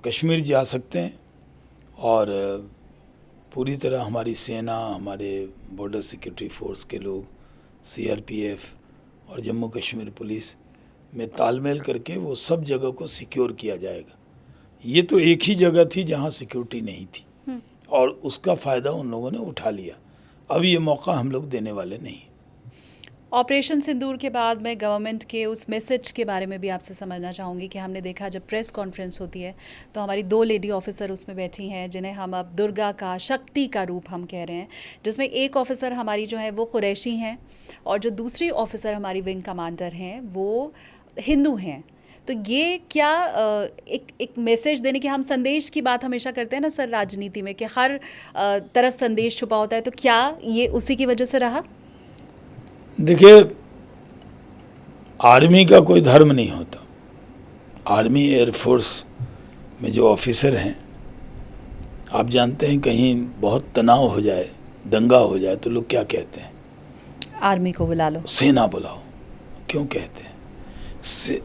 कश्मीर जा सकते हैं और पूरी तरह हमारी सेना, हमारे बॉर्डर सिक्योरिटी फोर्स के लोग, CRPF और जम्मू कश्मीर पुलिस में तालमेल करके वो सब जगह को सिक्योर किया जाएगा। ये तो एक ही जगह थी जहाँ सिक्योरिटी नहीं थी और उसका फ़ायदा उन लोगों ने उठा लिया। अब ये मौका हम लोग देने वाले नहीं। ऑपरेशन सिंदूर के बाद मैं गवर्नमेंट के उस मैसेज के बारे में भी आपसे समझना चाहूँगी कि हमने देखा जब प्रेस कॉन्फ्रेंस होती है तो हमारी 2 लेडी ऑफिसर उसमें बैठी हैं, जिन्हें हम अब दुर्गा का, शक्ति का रूप हम कह रहे हैं, जिसमें एक ऑफिसर हमारी जो है वो कुरैशी हैं और जो दूसरी ऑफिसर हमारी विंग कमांडर हैं वो हिंदू हैं। तो ये क्या एक मैसेज देने के, हम संदेश की बात हमेशा करते हैं ना सर राजनीति में कि हर तरफ संदेश छुपा होता है, तो क्या ये उसी की वजह से रहा? देखिए, आर्मी का कोई धर्म नहीं होता। आर्मी एयरफोर्स में जो ऑफिसर हैं, आप जानते हैं कहीं बहुत तनाव हो जाए, दंगा हो जाए तो लोग क्या कहते हैं? आर्मी को बुला लो, सेना बुलाओ। क्यों कहते हैं?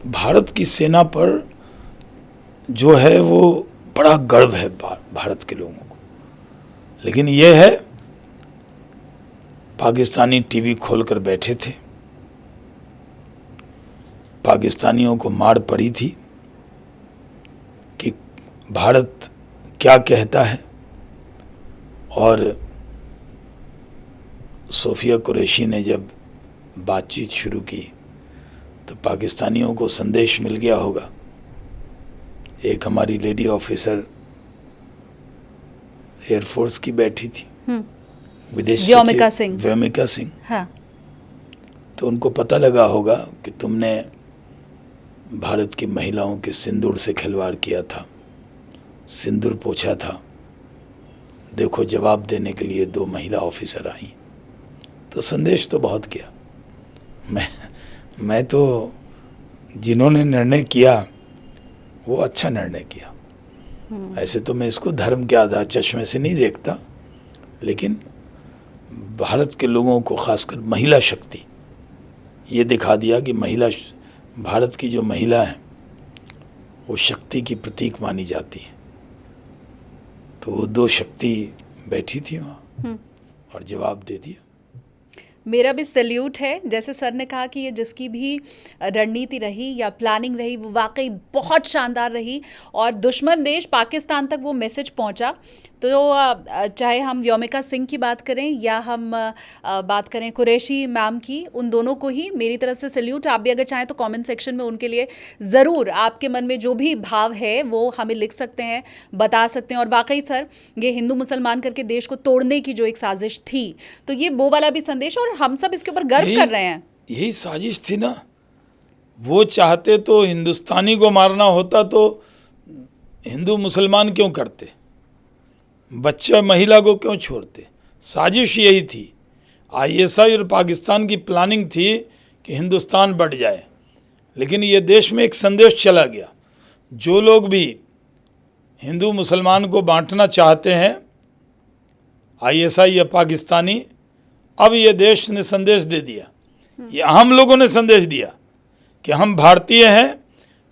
भारत की सेना पर जो है वो बड़ा गर्व है भारत के लोगों को। लेकिन ये है, पाकिस्तानी टीवी खोलकर बैठे थे, पाकिस्तानियों को मार पड़ी थी कि भारत क्या कहता है, और सोफिया कुरैशी ने जब बातचीत शुरू की तो पाकिस्तानियों को संदेश मिल गया होगा। एक हमारी लेडी ऑफिसर एयरफोर्स की बैठी थी, विदेश सचिव व्योमिका सिंह। हाँ। तो उनको पता लगा होगा कि तुमने भारत की महिलाओं के सिंदूर से खिलवाड़ किया था, सिंदूर पोंछा था। देखो, जवाब देने के लिए 2 महिला ऑफिसर आई। तो संदेश तो बहुत किया। मैं तो जिन्होंने निर्णय किया वो अच्छा निर्णय किया। ऐसे तो मैं इसको धर्म के आधार चश्मे से नहीं देखता, लेकिन भारत के लोगों को, खासकर महिला शक्ति, ये दिखा दिया कि भारत की जो महिला है वो शक्ति की प्रतीक मानी जाती है। तो वो 2 शक्ति बैठी थी वहाँ और जवाब दे दिया। मेरा भी सैल्यूट है। जैसे सर ने कहा कि ये जिसकी भी रणनीति रही या प्लानिंग रही वो वाकई बहुत शानदार रही और दुश्मन देश पाकिस्तान तक वो मैसेज पहुंचा। तो चाहे हम व्योमिका सिंह की बात करें या हम बात करें कुरैशी मैम की, उन दोनों को ही मेरी तरफ से सैल्यूट। आप भी अगर चाहें तो कमेंट सेक्शन में उनके लिए ज़रूर आपके मन में जो भी भाव है वो हमें लिख सकते हैं, बता सकते हैं। और वाकई सर, ये हिंदू मुसलमान करके देश को तोड़ने की जो एक साजिश थी, तो ये वो वाला भी संदेश, और हम सब इसके ऊपर गर्व कर रहे हैं। यही साजिश थी ना। वो चाहते तो हिंदुस्तानी को मारना होता तो हिंदू मुसलमान क्यों करते, बच्चा महिला को क्यों छोड़ते। साजिश यही थी। ISI और पाकिस्तान की प्लानिंग थी कि हिंदुस्तान बढ़ जाए, लेकिन ये देश में एक संदेश चला गया। जो लोग भी हिंदू मुसलमान को बांटना चाहते हैं, ISI या पाकिस्तानी, अब ये देश ने संदेश दे दिया, ये हम लोगों ने संदेश दिया कि हम भारतीय हैं।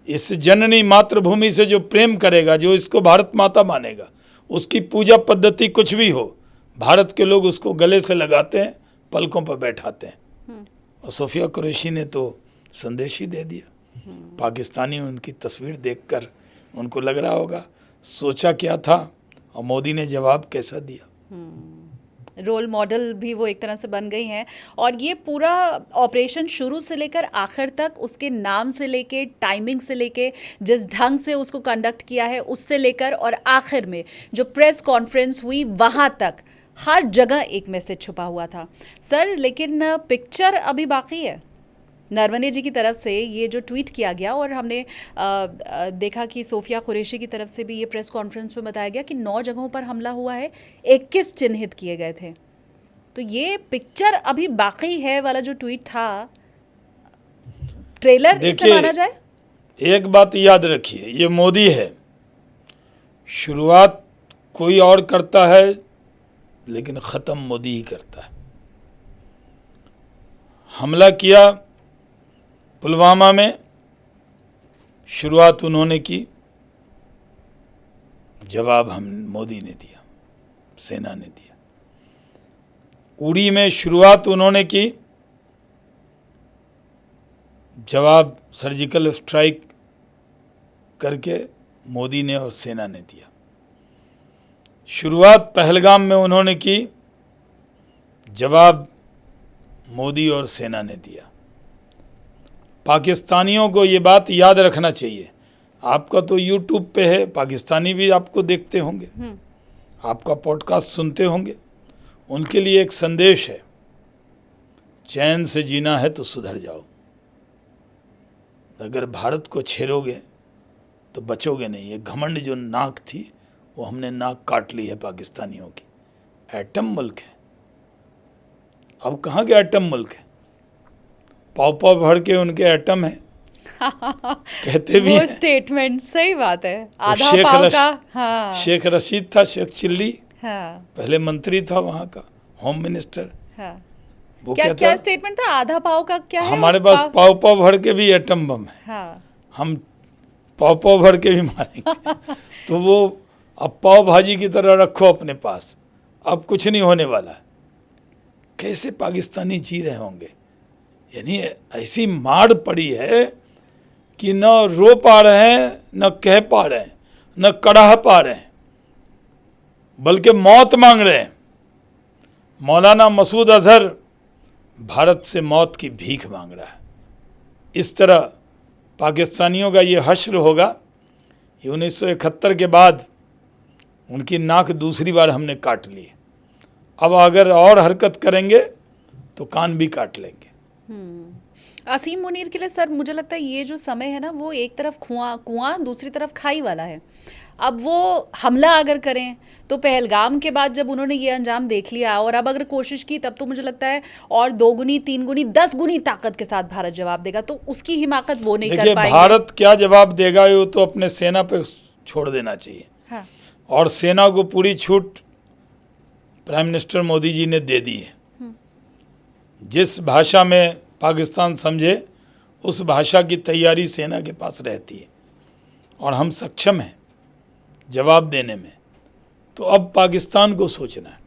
इस जननी मातृभूमि से जो प्रेम करेगा, जो इसको भारत माता मानेगा, उसकी पूजा पद्धति कुछ भी हो, भारत के लोग उसको गले से लगाते हैं, पलकों पर बैठाते हैं। और सोफिया कुरैशी ने तो संदेश ही दे दिया। पाकिस्तानी उनकी तस्वीर देखकर उनको लग रहा होगा सोचा क्या था, और मोदी ने जवाब कैसा दिया। रोल मॉडल भी वो एक तरह से बन गई हैं। और ये पूरा ऑपरेशन शुरू से लेकर आखिर तक, उसके नाम से लेके, टाइमिंग से लेके, जिस ढंग से उसको कंडक्ट किया है उससे लेकर, और आखिर में जो प्रेस कॉन्फ्रेंस हुई वहाँ तक, हर जगह एक मैसेज छुपा हुआ था सर। लेकिन पिक्चर अभी बाकी है। नरवणे जी की तरफ से ये जो ट्वीट किया गया, और हमने देखा कि सोफिया कुरैशी की तरफ से भी ये प्रेस कॉन्फ्रेंस में बताया गया कि 9 जगहों पर हमला हुआ है, 21 चिन्हित किए गए थे। तो ये पिक्चर अभी बाकी है वाला जो ट्वीट था, ट्रेलर इसे माना जाए। एक बात याद रखिए, ये मोदी है। शुरुआत कोई और करता है, लेकिन ख़त्म मोदी ही करता है। हमला किया पुलवामा में, शुरुआत उन्होंने की, जवाब हम मोदी ने दिया, सेना ने दिया। उड़ी में शुरुआत उन्होंने की, जवाब सर्जिकल स्ट्राइक करके मोदी ने और सेना ने दिया। शुरुआत पहलगाम में उन्होंने की, जवाब मोदी और सेना ने दिया। पाकिस्तानियों को ये बात याद रखना चाहिए। आपका तो YouTube पे है, पाकिस्तानी भी आपको देखते होंगे, आपका पॉडकास्ट सुनते होंगे। उनके लिए एक संदेश है, चैन से जीना है तो सुधर जाओ। अगर भारत को छेड़ोगे तो बचोगे नहीं। ये घमंड जो नाक थी, वो हमने नाक काट ली है पाकिस्तानियों की। एटम मुल्क है, अब कहाँ के एटम मुल्क है। पाव भर के उनके एटम है कहते भी वो स्टेटमेंट सही बात है। आधा पाव का। हाँ। शेख रशीद था, शेख चिल्ली, हाँ। पहले मंत्री था वहाँ का, होम मिनिस्टर। हाँ। वो क्या स्टेटमेंट था? आधा पाव का क्या है? हमारे पास पाव भर के भी एटम बम है। हाँ। हम पाव भर के भी मारेंगे तो वो अब पाव भाजी की तरह रखो अपने पास, अब कुछ नहीं होने वाला। कैसे पाकिस्तानी जी रहे होंगे। यानी ऐसी मार पड़ी है कि न रो पा रहे हैं, न कह पा रहे हैं, न कड़ाह पा रहे हैं, बल्कि मौत मांग रहे हैं। मौलाना मसूद अजहर भारत से मौत की भीख मांग रहा है। इस तरह पाकिस्तानियों का ये हश्र होगा। ये 1971 के बाद उनकी नाक दूसरी बार हमने काट ली। अब अगर और हरकत करेंगे तो कान भी काट लेंगे। असीम मुनीर के लिए सर मुझे लगता है ये जो समय है ना, वो एक तरफ कुआं दूसरी तरफ खाई वाला है। अब वो हमला अगर करें तो पहलगाम के बाद जब उन्होंने ये अंजाम देख लिया और अब अगर कोशिश की तब तो मुझे लगता है और 2 गुनी 3 गुनी 10 गुनी ताकत के साथ भारत जवाब देगा, तो उसकी हिमाकत वो नहीं कर पाएंगे। भारत क्या जवाब देगा ये तो अपने सेना पे छोड़ देना चाहिए। हाँ। और सेना को पूरी छूट प्राइम मिनिस्टर मोदी जी ने दे दी है। जिस भाषा में पाकिस्तान समझे उस भाषा की तैयारी सेना के पास रहती है और हम सक्षम हैं जवाब देने में। तो अब पाकिस्तान को सोचना है,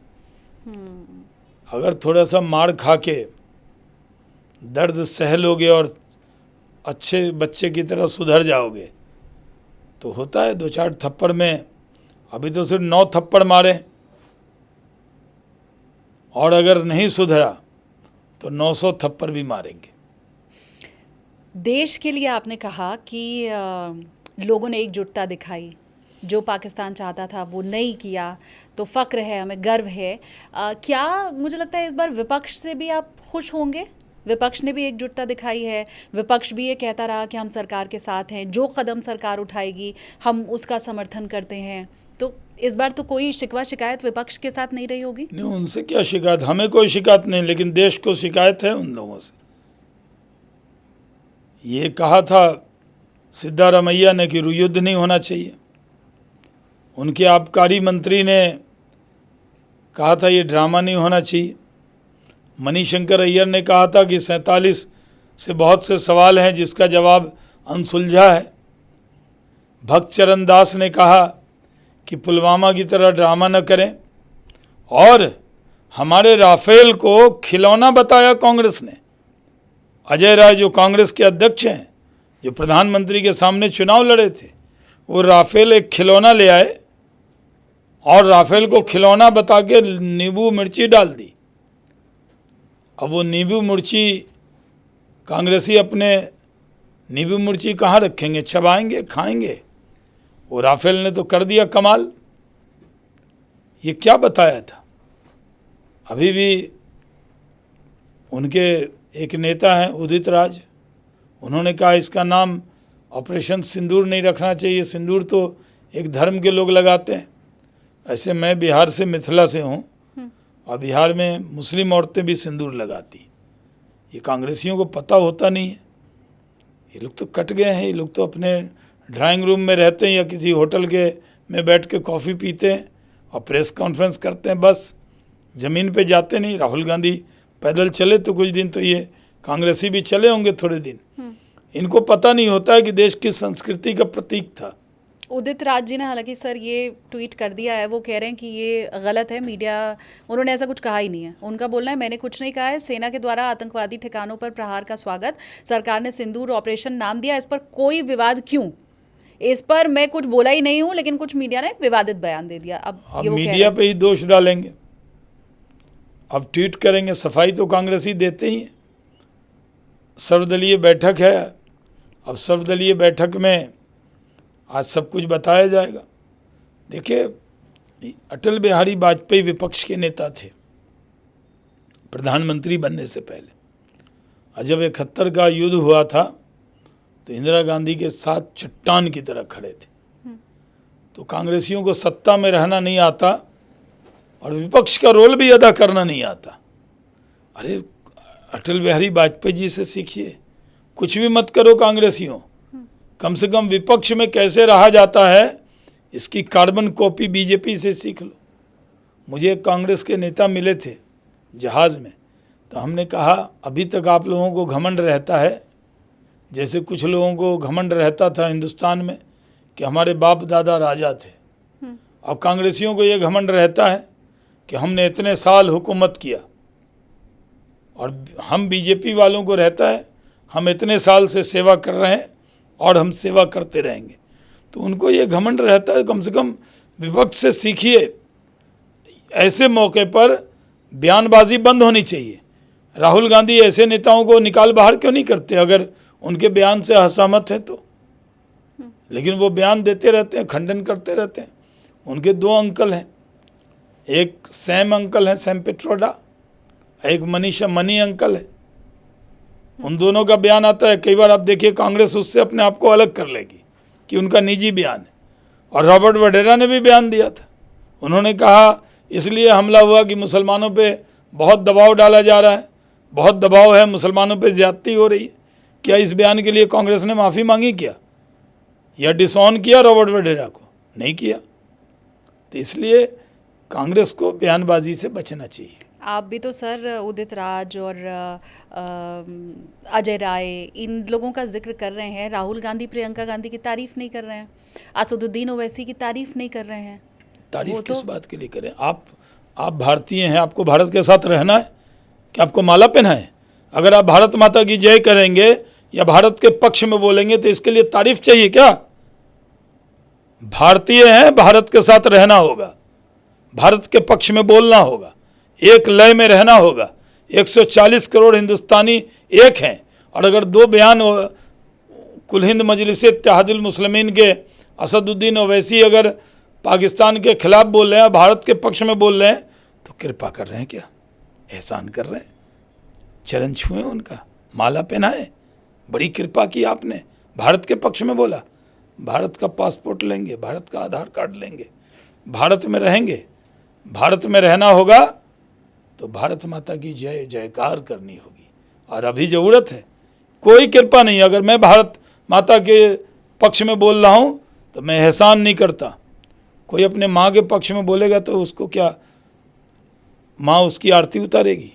अगर थोड़ा सा मार खा के दर्द सह लोगे और अच्छे बच्चे की तरह सुधर जाओगे तो होता है 2-4 थप्पड़ में। अभी तो सिर्फ 9 थप्पड़ मारे और अगर नहीं सुधरा तो 900 थप्पड़ भी मारेंगे। देश के लिए आपने कहा कि लोगों ने एकजुटता दिखाई, जो पाकिस्तान चाहता था वो नहीं किया, तो फ़क्र है, हमें गर्व है। क्या मुझे लगता है इस बार विपक्ष से भी आप खुश होंगे? विपक्ष ने भी एकजुटता दिखाई है, विपक्ष भी ये कहता रहा कि हम सरकार के साथ हैं, जो कदम सरकार उठाएगी हम उसका समर्थन करते हैं। तो इस बार तो कोई शिकवा शिकायत विपक्ष के साथ नहीं रही होगी? नहीं, उनसे क्या शिकायत, हमें कोई शिकायत नहीं, लेकिन देश को शिकायत है उन लोगों से। ये कहा था सिद्धारमैया ने कि युद्ध नहीं होना चाहिए, उनके आबकारी मंत्री ने कहा था ये ड्रामा नहीं होना चाहिए, मणिशंकर अय्यर ने कहा था कि 47 से बहुत से सवाल हैं जिसका जवाब अनसुलझा है, भक्त चरण दास ने कहा कि पुलवामा की तरह ड्रामा न करें, और हमारे राफेल को खिलौना बताया कांग्रेस ने। अजय राय जो कांग्रेस के अध्यक्ष हैं, जो प्रधानमंत्री के सामने चुनाव लड़े थे, वो राफेल एक खिलौना ले आए और राफेल को खिलौना बता के नींबू मिर्ची डाल दी। अब वो नींबू मिर्ची कांग्रेसी अपने नींबू मिर्ची कहाँ रखेंगे, चबाएंगे, खाएंगे? वो राफेल ने तो कर दिया कमाल। ये क्या बताया था? अभी भी उनके एक नेता हैं उदित राज, उन्होंने कहा इसका नाम ऑपरेशन सिंदूर नहीं रखना चाहिए, सिंदूर तो एक धर्म के लोग लगाते हैं। ऐसे मैं बिहार से, मिथिला से हूँ, और बिहार में मुस्लिम औरतें भी सिंदूर लगाती। ये कांग्रेसियों को पता होता नहीं है। ये लोग तो कट गए हैं, ये लोग तो अपने ड्राइंग रूम में रहते हैं या किसी होटल के में बैठ के कॉफ़ी पीते हैं और प्रेस कॉन्फ्रेंस करते हैं, बस ज़मीन पे जाते नहीं। राहुल गांधी पैदल चले तो कुछ दिन, तो ये कांग्रेसी भी चले होंगे थोड़े दिन। इनको पता नहीं होता है कि देश की संस्कृति का प्रतीक था। उदित राज जी ने हालांकि सर ये ट्वीट कर दिया है, वो कह रहे हैं कि ये गलत है, मीडिया, उन्होंने ऐसा कुछ कहा ही नहीं है। उनका बोलना है मैंने कुछ नहीं कहा है, सेना के द्वारा आतंकवादी ठिकानों पर प्रहार का स्वागत, सरकार ने सिंदूर ऑपरेशन नाम दिया, इस पर कोई विवाद क्यों? इस पर मैं कुछ बोला ही नहीं हूँ, लेकिन कुछ मीडिया ने विवादित बयान दे दिया। अब मीडिया पे ही दोष डालेंगे, अब ट्वीट करेंगे। सफाई तो कांग्रेसी देते ही हैं। सर्वदलीय बैठक है, अब सर्वदलीय बैठक में आज सब कुछ बताया जाएगा। देखिए, अटल बिहारी वाजपेयी विपक्ष के नेता थे प्रधानमंत्री बनने से पहले, और जब 71 का युद्ध हुआ था तो इंदिरा गांधी के साथ चट्टान की तरह खड़े थे। तो कांग्रेसियों को सत्ता में रहना नहीं आता और विपक्ष का रोल भी अदा करना नहीं आता। अरे अटल बिहारी वाजपेयी जी से सीखिए, कुछ भी मत करो कांग्रेसियों, कम से कम विपक्ष में कैसे रहा जाता है इसकी कार्बन कॉपी बीजेपी से सीख लो। मुझे कांग्रेस के नेता मिले थे जहाज़ में, तो हमने कहा अभी तक आप लोगों को घमंड रहता है जैसे कुछ लोगों को घमंड रहता था हिंदुस्तान में कि हमारे बाप दादा राजा थे। अब कांग्रेसियों को ये घमंड रहता है कि हमने इतने साल हुकूमत किया, और हम बीजेपी वालों को रहता है हम इतने साल से सेवा कर रहे हैं और हम सेवा करते रहेंगे। तो उनको ये घमंड रहता है। कम से कम विपक्ष से सीखिए। ऐसे मौके पर बयानबाजी बंद होनी चाहिए। राहुल गांधी ऐसे नेताओं को निकाल बाहर क्यों नहीं करते अगर उनके बयान से असहमत हैं तो? लेकिन वो बयान देते रहते हैं, खंडन करते रहते हैं। उनके 2 अंकल हैं, एक सैम अंकल हैं, सैम पिट्रोडा, एक मनी अंकल है। उन दोनों का बयान आता है, कई बार आप देखिए कांग्रेस उससे अपने आप को अलग कर लेगी कि उनका निजी बयान है, और रॉबर्ट वडेरा ने भी बयान दिया था। उन्होंने कहा इसलिए हमला हुआ कि मुसलमानों पे बहुत दबाव डाला जा रहा है, बहुत दबाव है, मुसलमानों पे ज़्यादती हो रही है। क्या इस बयान के लिए कांग्रेस ने माफ़ी मांगी क्या, या डिसऑन किया रॉबर्ट वडेरा को? नहीं किया। तो इसलिए कांग्रेस को बयानबाजी से बचना चाहिए। आप भी तो सर उदित राज और अजय राय इन लोगों का जिक्र कर रहे हैं, राहुल गांधी प्रियंका गांधी की तारीफ नहीं कर रहे हैं, असदुद्दीन ओवैसी की तारीफ नहीं कर रहे हैं। तारीफ किस बात के लिए करें? आप भारतीय हैं, आपको भारत के साथ रहना है कि आपको माला पहना है? अगर आप भारत माता की जय करेंगे या भारत के पक्ष में बोलेंगे तो इसके लिए तारीफ चाहिए क्या? भारतीय हैं, भारत के साथ रहना होगा, भारत के पक्ष में बोलना होगा, एक लय में रहना होगा। 140 करोड़ हिंदुस्तानी एक हैं, और अगर दो बयान कुल हिंद मजलिस इत्तेहादुल मुस्लिमीन के असदुद्दीन ओवैसी अगर पाकिस्तान के खिलाफ बोल रहे हैं, भारत के पक्ष में बोल रहे हैं, तो कृपा कर रहे हैं क्या? एहसान कर रहे हैं? चरण छुए उनका, माला पहनाए, बड़ी कृपा की आपने, भारत के पक्ष में बोला, भारत का पासपोर्ट लेंगे, भारत का आधार कार्ड लेंगे, भारत में रहेंगे, भारत में रहना होगा तो भारत माता की जय जयकार करनी होगी। और अभी ज़रूरत है, कोई कृपा नहीं। अगर मैं भारत माता के पक्ष में बोल रहा हूँ तो मैं एहसान नहीं करता। कोई अपने माँ के पक्ष में बोलेगा तो उसको क्या माँ उसकी आरती उतारेगी?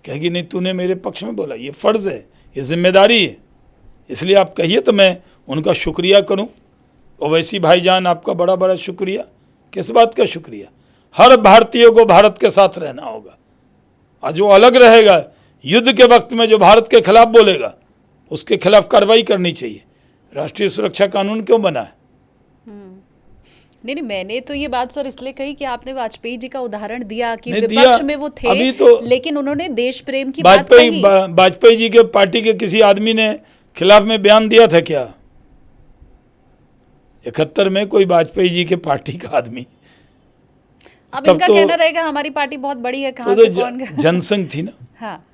कहेगी नहीं तूने मेरे पक्ष में बोला। ये फ़र्ज़ है, ये जिम्मेदारी है। इसलिए आप कहिए तो मैं उनका शुक्रिया करूं। ओवैसी भाईजान आपका बड़ा बड़ा शुक्रिया। किस बात का शुक्रिया? हर भारतीय को भारत के साथ रहना होगा, और जो अलग रहेगा युद्ध के वक्त में, जो भारत के खिलाफ बोलेगा, उसके खिलाफ कार्रवाई करनी चाहिए। राष्ट्रीय सुरक्षा कानून क्यों बना है? नहीं, मैंने तो ये बात सर इसलिए कही कि आपने वाजपेयी जी का उदाहरण दिया कि नहीं विपक्ष दिया। में वो थे, अभी तो लेकिन उन्होंने देश प्रेम की बात कही। वाजपेयी जी के पार्टी के किसी आदमी ने खिलाफ में बयान दिया था क्या? 71 में कोई वाजपेयी जी के पार्टी का आदमी? अब इनका कहना रहेगा हमारी पार्टी बहुत बड़ी है, कहाँ तो से कौन जनसंघ थी ना। हाँ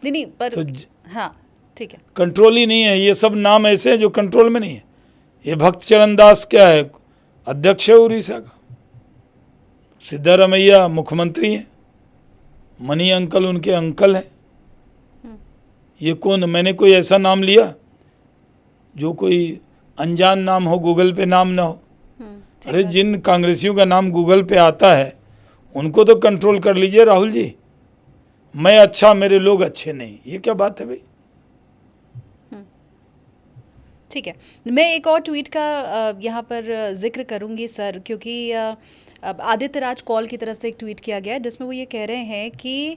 नहीं पर तो हाँ ठीक है, कंट्रोल ही नहीं है। ये सब नाम ऐसे हैं जो कंट्रोल में नहीं है। ये भक्त चरण दास क्या है? अध्यक्ष है उड़ीसा का। सिद्धारमैया मुख्यमंत्री हैं, मनी अंकल उनके अंकल हैं। ये कौन? मैंने कोई ऐसा नाम लिया जो कोई अनजान नाम हो, गूगल पे नाम ना हो? अरे जिन कांग्रेसियों का नाम गूगल पे आता है उनको तो कंट्रोल कर लीजिए राहुल जी। मैं अच्छा, मेरे लोग अच्छे नहीं, ये क्या बात है भाई? ठीक है, मैं एक और ट्वीट का यहाँ पर जिक्र करूँगी सर, क्योंकि अब आदित्य राज कॉल की तरफ से एक ट्वीट किया गया है जिसमें वो ये कह रहे हैं कि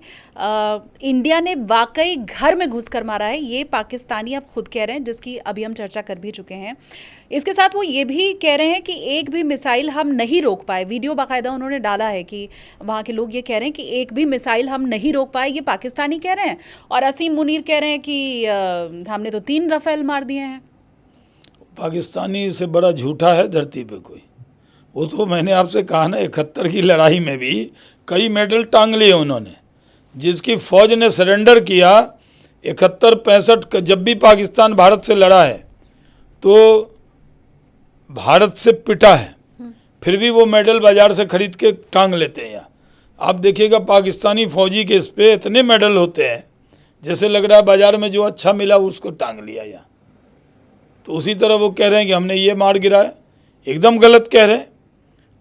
इंडिया ने वाकई घर में घुसकर मारा है। ये पाकिस्तानी आप खुद कह रहे हैं, जिसकी अभी हम चर्चा कर भी चुके हैं। इसके साथ वो ये भी कह रहे हैं कि एक भी मिसाइल हम नहीं रोक पाए। वीडियो बाकायदा उन्होंने डाला है कि वहाँ के लोग ये कह रहे हैं कि एक भी मिसाइल हम नहीं रोक पाए, ये पाकिस्तानी कह रहे हैं। और असीम मुनीर कह रहे हैं कि हमने तो 3 राफेल मार दिए हैं। पाकिस्तानी से बड़ा झूठा है धरती पे कोई। वो तो मैंने आपसे कहा ना, 71 की लड़ाई में भी कई मेडल टांग लिए उन्होंने। जिसकी फ़ौज ने सरेंडर किया 71-65, जब भी पाकिस्तान भारत से लड़ा है तो भारत से पिटा है, फिर भी वो मेडल बाज़ार से खरीद के टांग लेते हैं। यहाँ आप देखिएगा पाकिस्तानी फ़ौजी के इस पे इतने मेडल होते हैं, जैसे लग रहा है बाज़ार में जो अच्छा मिला उसको टांग लिया यहाँ। तो उसी तरह वो कह रहे हैं कि हमने ये मार गिराया, एकदम गलत कह रहे हैं।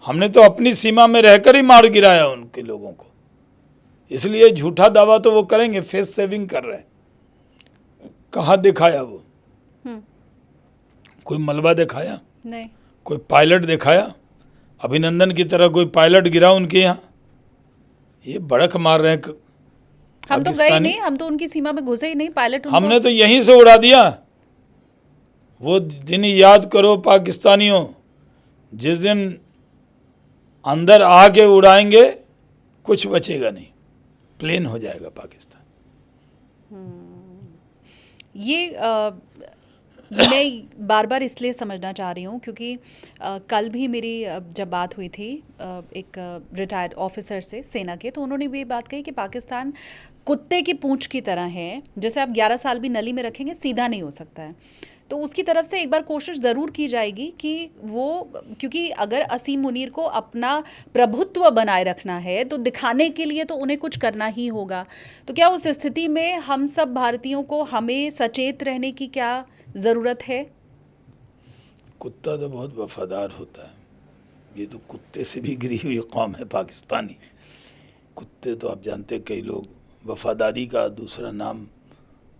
हमने तो अपनी सीमा में रहकर ही मार गिराया उनके लोगों को। इसलिए झूठा दावा तो वो करेंगे, फेस सेविंग कर रहे हैं। कहाँ दिखाया वो? कोई मलबा दिखाया? नहीं। कोई पायलट दिखाया? अभिनंदन की तरह कोई पायलट गिरा उनके यहाँ? ये बड़क मार रहे हैं। हम तो गए नहीं, हम तो उनकी सीमा में घुसे ही नहीं। पायलट हमने तो यहीं से उड़ा दिया। वो दिन याद करो पाकिस्तानियों, जिस दिन अंदर आके उड़ाएंगे कुछ बचेगा नहीं, प्लेन हो जाएगा पाकिस्तान। ये मैं बार बार इसलिए समझना चाह रही हूँ क्योंकि कल भी मेरी जब बात हुई थी एक रिटायर्ड ऑफिसर से सेना के, तो उन्होंने भी ये बात कही कि पाकिस्तान कुत्ते की पूंछ की तरह है, जैसे आप 11 साल भी नली में रखेंगे सीधा नहीं हो सकता है। तो उसकी तरफ से एक बार कोशिश ज़रूर की जाएगी कि वो, क्योंकि अगर असीम मुनीर को अपना प्रभुत्व बनाए रखना है तो दिखाने के लिए तो उन्हें कुछ करना ही होगा। तो क्या उस स्थिति में हम सब भारतीयों को हमें सचेत रहने की क्या ज़रूरत है? कुत्ता तो बहुत वफादार होता है, ये तो कुत्ते से भी गिरी हुई कौम है पाकिस्तानी। कुत्ते तो आप जानते हैं, कई लोग वफादारी का दूसरा नाम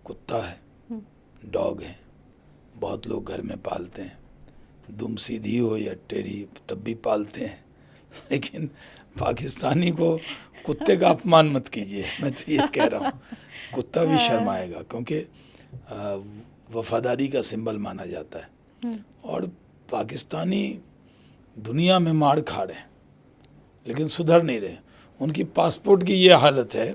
कुत्ता है, डॉग है, बहुत लोग घर में पालते हैं, दुम सीधी हो या टेढ़ी तब भी पालते हैं। लेकिन पाकिस्तानी को कुत्ते का अपमान मत कीजिए, मैं तो ये कह रहा हूँ। कुत्ता भी शर्माएगा, क्योंकि वफादारी का सिंबल माना जाता है। और पाकिस्तानी दुनिया में मार खा रहे हैं लेकिन सुधर नहीं रहे। उनकी पासपोर्ट की ये हालत है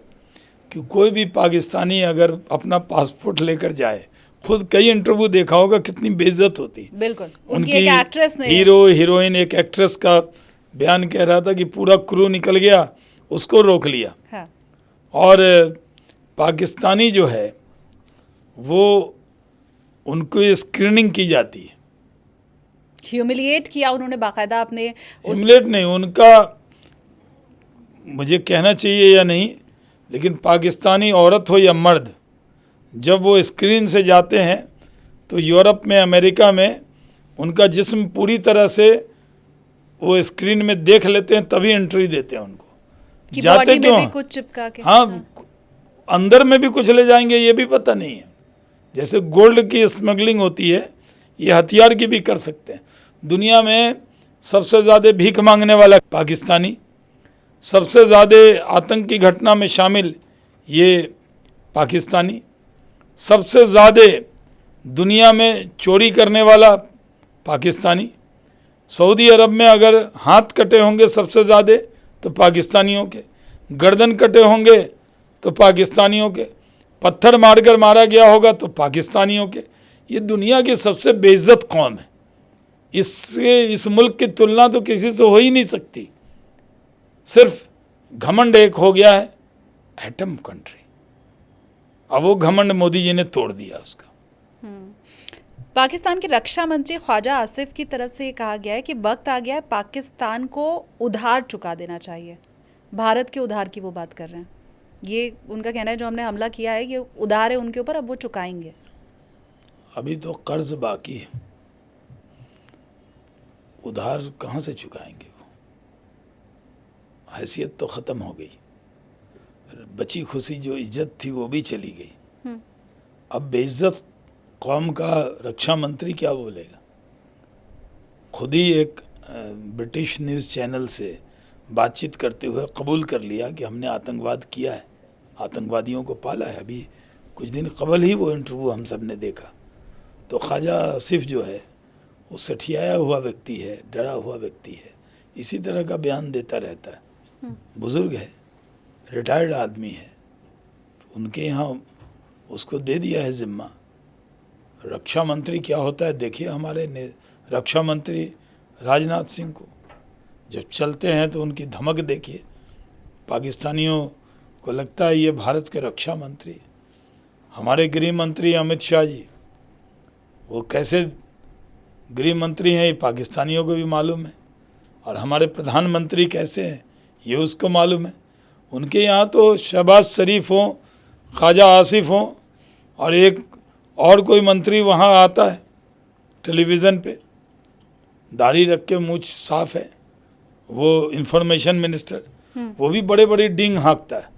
कि कोई भी पाकिस्तानी अगर अपना पासपोर्ट लेकर जाए, खुद कई इंटरव्यू देखा होगा कितनी बेइज्जत होती। बिल्कुल। उनकी एक एक्ट्रेस ने, हीरो हीरोइन, एक एक्ट्रेस का बयान कह रहा था कि पूरा क्रू निकल गया, उसको रोक लिया। हाँ। और पाकिस्तानी जो है वो उनको स्क्रीनिंग की जाती है। ह्यूमिलिएट किया उन्होंने बाकायदा अपने ह्यूमिलेट नहीं, उनका मुझे कहना चाहिए या नहीं, लेकिन पाकिस्तानी औरत हो या मर्द, जब वो स्क्रीन से जाते हैं तो यूरोप में, अमेरिका में उनका जिस्म पूरी तरह से वो स्क्रीन में देख लेते हैं, तभी एंट्री देते हैं उनको। कि जाते बॉडी में क्यों भी कुछ चिपका के, हाँ, अंदर में भी कुछ ले जाएंगे ये भी पता नहीं है। जैसे गोल्ड की स्मगलिंग होती है, ये हथियार की भी कर सकते हैं। दुनिया में सबसे ज़्यादा भीख मांगने वाला पाकिस्तानी, सबसे ज़्यादा आतंक की घटना में शामिल ये पाकिस्तानी, सबसे ज़्यादा दुनिया में चोरी करने वाला पाकिस्तानी। सऊदी अरब में अगर हाथ कटे होंगे सबसे ज़्यादा तो पाकिस्तानियों के, गर्दन कटे होंगे तो पाकिस्तानियों के, पत्थर मारकर मारा गया होगा तो पाकिस्तानियों के। ये दुनिया की सबसे बेइज्जत कौम है। इस मुल्क की तुलना तो किसी से हो ही नहीं सकती। सिर्फ घमंड एक हो गया है, एटम कंट्री। अब वो घमंड मोदी जी ने तोड़ दिया उसका। पाकिस्तान के रक्षा मंत्री ख्वाजा आसिफ की तरफ से ये कहा गया है कि वक्त आ गया है पाकिस्तान को उधार चुका देना चाहिए। भारत के उधार की वो बात कर रहे हैं। ये उनका कहना है, जो हमने हमला किया है ये उधार है उनके ऊपर, अब वो चुकाएंगे। अभी तो कर्ज बाकी है, उधार कहाँ से चुकाएंगे? वो हैसियत तो ख़त्म हो गई, बची खुशी जो इज्जत थी वो भी चली गई। अब बेइज्जत कौम का रक्षा मंत्री क्या बोलेगा? खुद ही एक ब्रिटिश न्यूज़ चैनल से बातचीत करते हुए कबूल कर लिया कि हमने आतंकवाद किया है, आतंकवादियों को पाला है। अभी कुछ दिन कबल ही वो इंटरव्यू हम सब ने देखा। तो ख्वाजा आसिफ जो है वो सठियाया हुआ व्यक्ति है, डरा हुआ व्यक्ति है, इसी तरह का बयान देता रहता है। बुज़ुर्ग है, रिटायर्ड आदमी है, उनके यहाँ उसको दे दिया है ज़िम्मा। रक्षा मंत्री क्या होता है देखिए, हमारे रक्षा मंत्री राजनाथ सिंह को जब चलते हैं तो उनकी धमक देखिए। पाकिस्तानियों को लगता है ये भारत के रक्षा मंत्री। हमारे गृह मंत्री अमित शाह जी, वो कैसे गृह मंत्री हैं ये पाकिस्तानियों को भी मालूम है, और हमारे प्रधानमंत्री कैसे हैं ये उसको मालूम है। उनके यहाँ तो शहबाज शरीफ हों, ख्वाजा आसिफ हों, और एक और कोई मंत्री वहाँ आता है टेलीविज़न पे, दाढ़ी रख के, मूंछ साफ है, वो इंफॉर्मेशन मिनिस्टर, वो भी बड़े बड़े डिंग हाँकता है।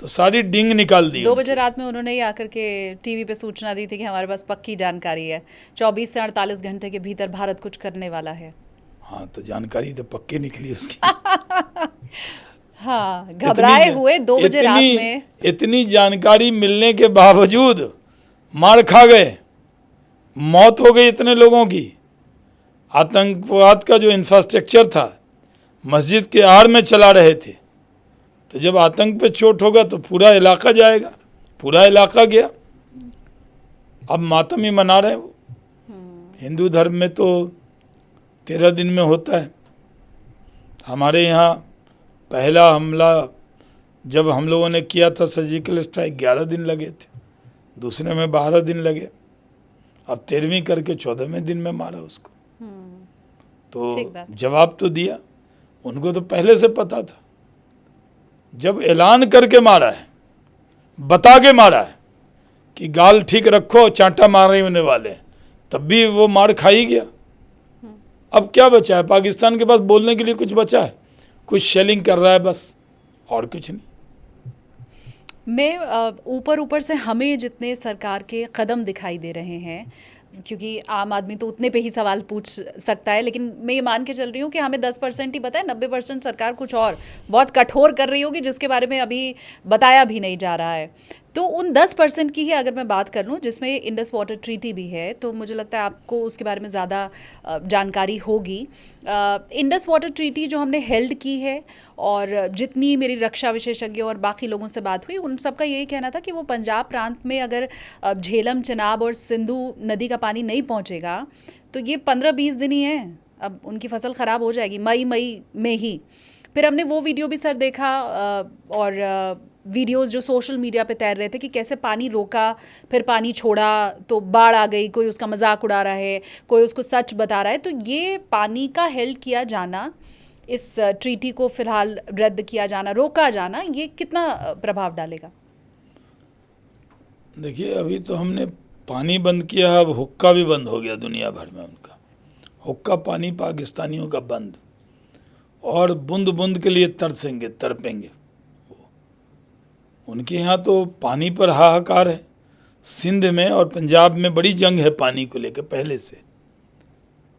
तो सारी डिंग निकाल दी। 2 बजे रात में उन्होंने ही आकर के टीवी पे सूचना दी थी कि हमारे पास पक्की जानकारी है, 24 से 48 घंटे के भीतर भारत कुछ करने वाला है। हाँ, तो जानकारी तो पक्की निकली उसकी। हाँ, घबराए हुए 2 बजे रात में इतनी जानकारी मिलने के बावजूद मार खा गए, मौत हो गई इतने लोगों की। आतंकवाद का जो इंफ्रास्ट्रक्चर था मस्जिद के आड़ में चला रहे थे, तो जब आतंक पे चोट होगा तो पूरा इलाका जाएगा, पूरा इलाका गया। अब मातम ही मना रहे हैं वो। हिंदू धर्म में तो 13 दिन में होता है। हमारे यहाँ पहला हमला जब हम लोगों ने किया था सर्जिकल स्ट्राइक, 11 दिन लगे थे, दूसरे में 12 दिन लगे। अब 13वीं करके 14वें दिन में मारा उसको। ठीक तो बात। जवाब तो दिया, उनको तो पहले से पता था। जब ऐलान करके मारा है, बता के मारा है कि गाल ठीक रखो, चांटा मारने होने वाले हैं, तब भी वो मार खा ही गया। अब क्या बचा है पाकिस्तान के पास बोलने के लिए? कुछ बचा है? कुछ शेलिंग कर रहा है बस, और कुछ नहीं। मैं ऊपर ऊपर से हमें जितने सरकार के कदम दिखाई दे रहे हैं, क्योंकि आम आदमी तो उतने पे ही सवाल पूछ सकता है, लेकिन मैं ये मान के चल रही हूँ कि हमें 10% ही पता है, 90% सरकार कुछ और बहुत कठोर कर रही होगी जिसके बारे में अभी बताया भी नहीं जा रहा है। तो उन 10% की ही अगर मैं बात कर लूँ जिसमें इंडस वाटर ट्रीटी भी है, तो मुझे लगता है आपको उसके बारे में ज़्यादा जानकारी होगी। इंडस वाटर ट्रीटी जो हमने हेल्ड की है, और जितनी मेरी रक्षा विशेषज्ञ और बाकी लोगों से बात हुई, उन सबका यही कहना था कि वो पंजाब प्रांत में अगर झेलम, चिनाब और सिंधु नदी का पानी नहीं पहुंचेगा तो ये 15-20 दिन ही हैं, अब उनकी फसल ख़राब हो जाएगी मई में ही। फिर हमने वो वीडियो भी सर देखा, और वीडियोस जो सोशल मीडिया पे तैर रहे थे कि कैसे पानी रोका, फिर पानी छोड़ा तो बाढ़ आ गई, कोई उसका मजाक उड़ा रहा है, कोई उसको सच बता रहा है। तो ये पानी का हेल्ड किया जाना, इस ट्रीटी को फिलहाल रद्द किया जाना, रोका जाना, ये कितना प्रभाव डालेगा? देखिए, अभी तो हमने पानी बंद किया है, अब हुक्का भी बंद हो गया दुनिया भर में। उनका हुक्का पानी पाकिस्तानियों का बंद, और बूंद बूंद के लिए तरसेंगे, तड़पेंगे। उनके यहाँ तो पानी पर हाहाकार है। सिंध में और पंजाब में बड़ी जंग है पानी को लेकर पहले से,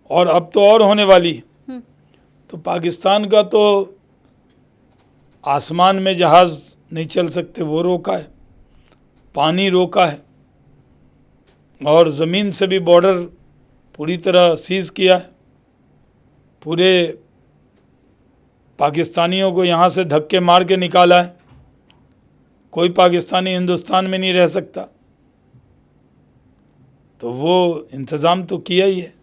और अब तो और होने वाली है। तो पाकिस्तान का तो आसमान में जहाज़ नहीं चल सकते, वो रोका है, पानी रोका है, और ज़मीन से भी बॉर्डर पूरी तरह सीज किया है। पूरे पाकिस्तानियों को यहाँ से धक्के मार के निकाला है। कोई पाकिस्तानी हिंदुस्तान में नहीं रह सकता। तो वो इंतज़ाम तो किया ही है।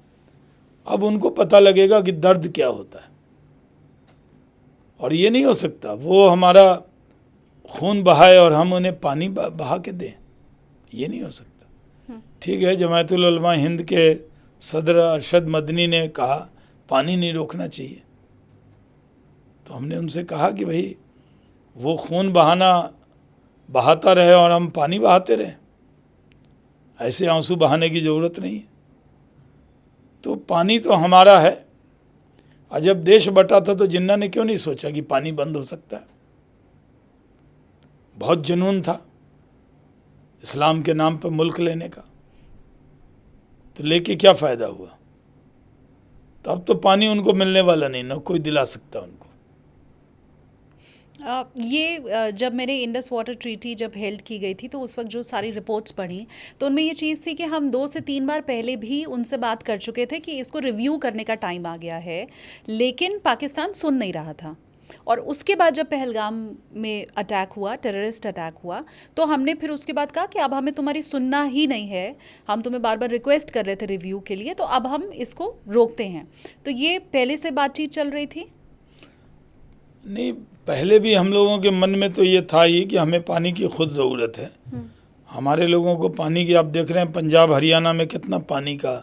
अब उनको पता लगेगा कि दर्द क्या होता है, और ये नहीं हो सकता वो हमारा खून बहाए और हम उन्हें पानी बहा के दें, ये नहीं हो सकता। ठीक है, जमायतुल उलमा हिंद के सदर अरशद मदनी ने कहा पानी नहीं रोकना चाहिए, तो हमने उनसे कहा कि भाई वो खून बहाता रहे और हम पानी बहाते रहें, ऐसे आंसू बहाने की ज़रूरत नहीं है। तो पानी तो हमारा है, और जब देश बटा था तो जिन्ना ने क्यों नहीं सोचा कि पानी बंद हो सकता है। बहुत जुनून था इस्लाम के नाम पर मुल्क लेने का, तो लेके क्या फ़ायदा हुआ। तो अब तो पानी उनको मिलने वाला नहीं, ना कोई दिला सकता उनको। जब मैंने इंडस वाटर ट्रीटी जब हेल्ड की गई थी तो उस वक्त जो सारी रिपोर्ट्स पढ़ी तो उनमें ये चीज़ थी कि हम 2 से 3 बार पहले भी उनसे बात कर चुके थे कि इसको रिव्यू करने का टाइम आ गया है, लेकिन पाकिस्तान सुन नहीं रहा था। और उसके बाद जब पहलगाम में अटैक हुआ, टेररिस्ट अटैक हुआ, तो हमने फिर उसके बाद कहा कि अब हमें तुम्हारी सुनना ही नहीं है, हम तुम्हें बार बार रिक्वेस्ट कर रहे थे रिव्यू के लिए, तो अब हम इसको रोकते हैं। तो ये पहले से बातचीत चल रही थी? नहीं, पहले भी हम लोगों के मन में तो ये था ही कि हमें पानी की खुद ज़रूरत है। हमारे लोगों को पानी की, आप देख रहे हैं पंजाब हरियाणा में कितना पानी का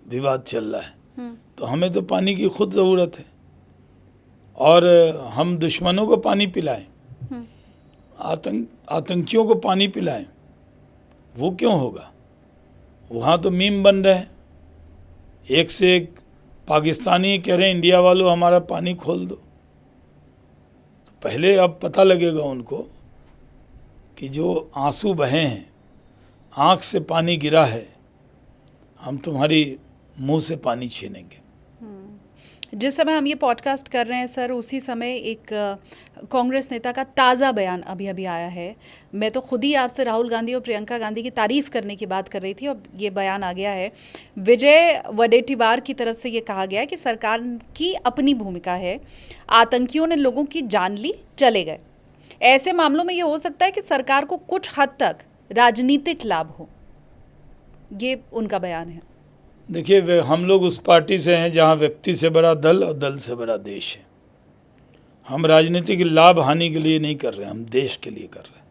विवाद चल रहा है। तो हमें तो पानी की खुद ज़रूरत है, और हम दुश्मनों को पानी पिलाएं, आतंकियों को पानी पिलाएं, वो क्यों होगा? वहाँ तो मीम बन रहे हैं, एक से एक पाकिस्तानी कह रहे हैं इंडिया वालों हमारा पानी खोल दो। तो पहले अब पता लगेगा उनको कि जो आंसू बहे हैं, आँख से पानी गिरा है, हम तुम्हारी मुंह से पानी छीनेंगे। जिस समय हम ये पॉडकास्ट कर रहे हैं सर, उसी समय एक कांग्रेस नेता का ताज़ा बयान अभी अभी आया है। मैं तो खुद ही आपसे राहुल गांधी और प्रियंका गांधी की तारीफ़ करने की बात कर रही थी, और ये बयान आ गया है। विजय वडेट्टीवार की तरफ से ये कहा गया है कि सरकार की अपनी भूमिका है, आतंकियों ने लोगों की जान ली, चले गए। ऐसे मामलों में ये हो सकता है कि सरकार को कुछ हद तक राजनीतिक लाभ हो, ये उनका बयान है। देखिए, हम लोग उस पार्टी से हैं जहां व्यक्ति से बड़ा दल और दल से बड़ा देश है। हम राजनीतिक लाभ हानि के लिए नहीं कर रहे हैं, हम देश के लिए कर रहे हैं।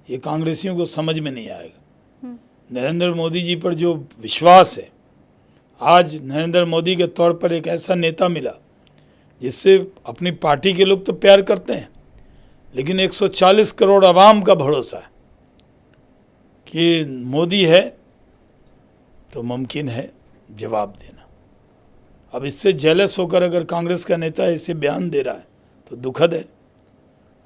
ये कांग्रेसियों को समझ में नहीं आएगा, नरेंद्र मोदी जी पर जो विश्वास है, आज नरेंद्र मोदी के तौर पर एक ऐसा नेता मिला जिससे अपनी पार्टी के लोग तो प्यार करते हैं, लेकिन 140 करोड़ आवाम का भरोसा है कि मोदी है तो मुमकिन है जवाब देना। अब इससे जेलस होकर अगर कांग्रेस का नेता इसे बयान दे रहा है तो दुखद है,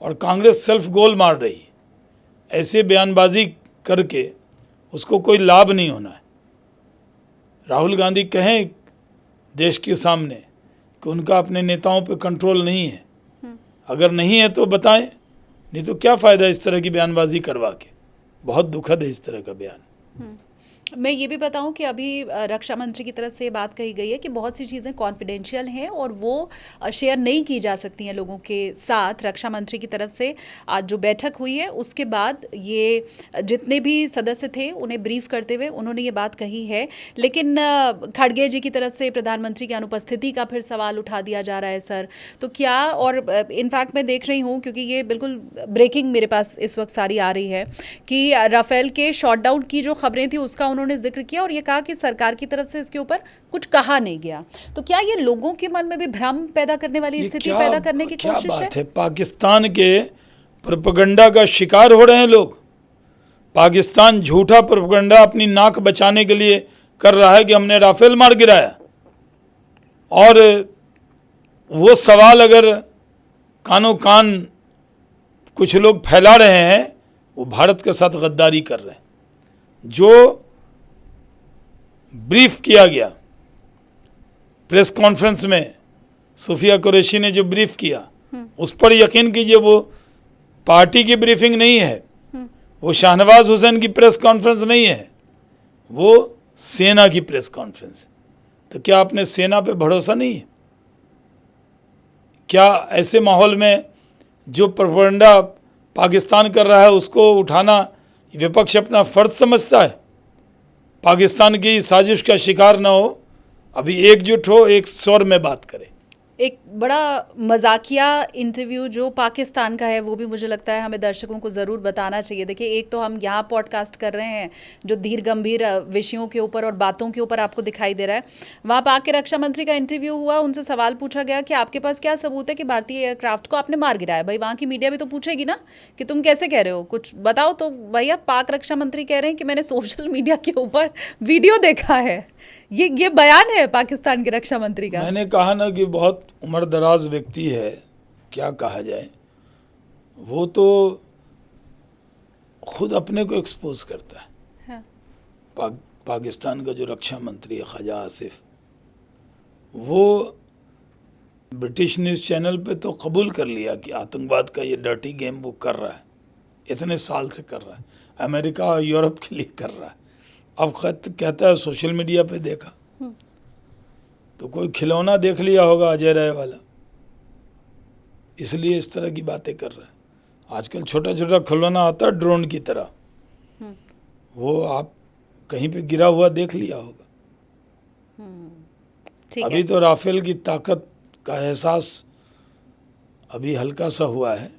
और कांग्रेस सेल्फ गोल मार रही है। ऐसे बयानबाजी करके उसको कोई लाभ नहीं होना है। राहुल गांधी कहें देश के सामने कि उनका अपने नेताओं पे कंट्रोल नहीं है, अगर नहीं है तो बताएं, नहीं तो क्या फ़ायदा इस तरह की बयानबाजी करवा के। बहुत दुखद है इस तरह का बयान। मैं ये भी बताऊं कि अभी रक्षा मंत्री की तरफ से ये बात कही गई है कि बहुत सी चीज़ें कॉन्फिडेंशियल हैं और वो शेयर नहीं की जा सकती हैं लोगों के साथ। रक्षा मंत्री की तरफ से आज जो बैठक हुई है उसके बाद ये जितने भी सदस्य थे उन्हें ब्रीफ करते हुए उन्होंने ये बात कही है। लेकिन खड़गे जी की तरफ से प्रधानमंत्री की अनुपस्थिति का फिर सवाल उठा दिया जा रहा है सर, तो क्या, और इनफैक्ट मैं देख रही हूँ क्योंकि ये बिल्कुल ब्रेकिंग मेरे पास इस वक्त सारी आ रही है कि राफेल के शॉट डाउन की जो खबरें थी उसका उन्होंने जिक्र किया और ये कहा कि सरकार की तरफ से इसके ऊपर कुछ कहा नहीं गया। तो क्या ये लोगों के मन में भी भ्रम पैदा करने वाली स्थिति पैदा करने की कोशिश है? क्या बात है, पाकिस्तान के प्रोपेगेंडा का शिकार हो रहे हैं लोग। पाकिस्तान झूठा प्रोपेगेंडा अपनी नाक बचाने के लिए कर रहा है कि हमने राफेल मार गिराया, और वो सवाल अगर कानो कान कुछ लोग फैला रहे हैं, वो भारत के साथ गद्दारी कर रहे हैं। जो ब्रीफ किया गया प्रेस कॉन्फ्रेंस में, सूफिया कुरैशी ने जो ब्रीफ किया उस पर यकीन कीजिए वो पार्टी की ब्रीफिंग नहीं है, वो शाहनवाज हुसैन की प्रेस कॉन्फ्रेंस नहीं है, वो सेना की प्रेस कॉन्फ्रेंस। तो क्या अपने सेना पे भरोसा नहीं है? क्या ऐसे माहौल में जो प्रोपेगेंडा पाकिस्तान कर रहा है उसको उठाना विपक्ष अपना फर्ज समझता है? पाकिस्तान की साजिश का शिकार ना हो, अभी एकजुट हो, एक स्वर में बात करे। एक बड़ा मजाकिया इंटरव्यू जो पाकिस्तान का है वो भी मुझे लगता है हमें दर्शकों को ज़रूर बताना चाहिए। देखिए, एक तो हम यहाँ पॉडकास्ट कर रहे हैं जो धीर गंभीर विषयों के ऊपर और बातों के ऊपर आपको दिखाई दे रहा है, वहाँ पाक के रक्षा मंत्री का इंटरव्यू हुआ, उनसे सवाल पूछा गया कि आपके पास क्या सबूत है कि भारतीय एयरक्राफ्ट को आपने मार गिराया। भाई वहाँ की मीडिया भी तो पूछेगी ना कि तुम कैसे कह रहे हो, कुछ बताओ। तो भैया पाक रक्षा मंत्री कह रहे हैं कि मैंने सोशल मीडिया के ऊपर वीडियो देखा है। ये बयान है पाकिस्तान के रक्षा मंत्री का। मैंने कहा ना कि बहुत उम्र दराज व्यक्ति है, क्या कहा जाए, वो तो खुद अपने को एक्सपोज करता है। हाँ। पाकिस्तान का जो रक्षा मंत्री है ख्वाजा आसिफ, वो ब्रिटिश न्यूज़ चैनल पे तो कबूल कर लिया कि आतंकवाद का ये डर्टी गेम वो कर रहा है, इतने साल से कर रहा है, अमेरिका और यूरोप के लिए कर रहा है। अब कहता है सोशल मीडिया पे देखा, तो कोई खिलौना देख लिया होगा अजय राय वाला, इसलिए इस तरह की बातें कर रहा है। आजकल छोटा छोटा खिलौना आता है ड्रोन की तरह, वो आप कहीं पे गिरा हुआ देख लिया होगा। अभी तो राफेल की ताकत का एहसास अभी हल्का सा हुआ है,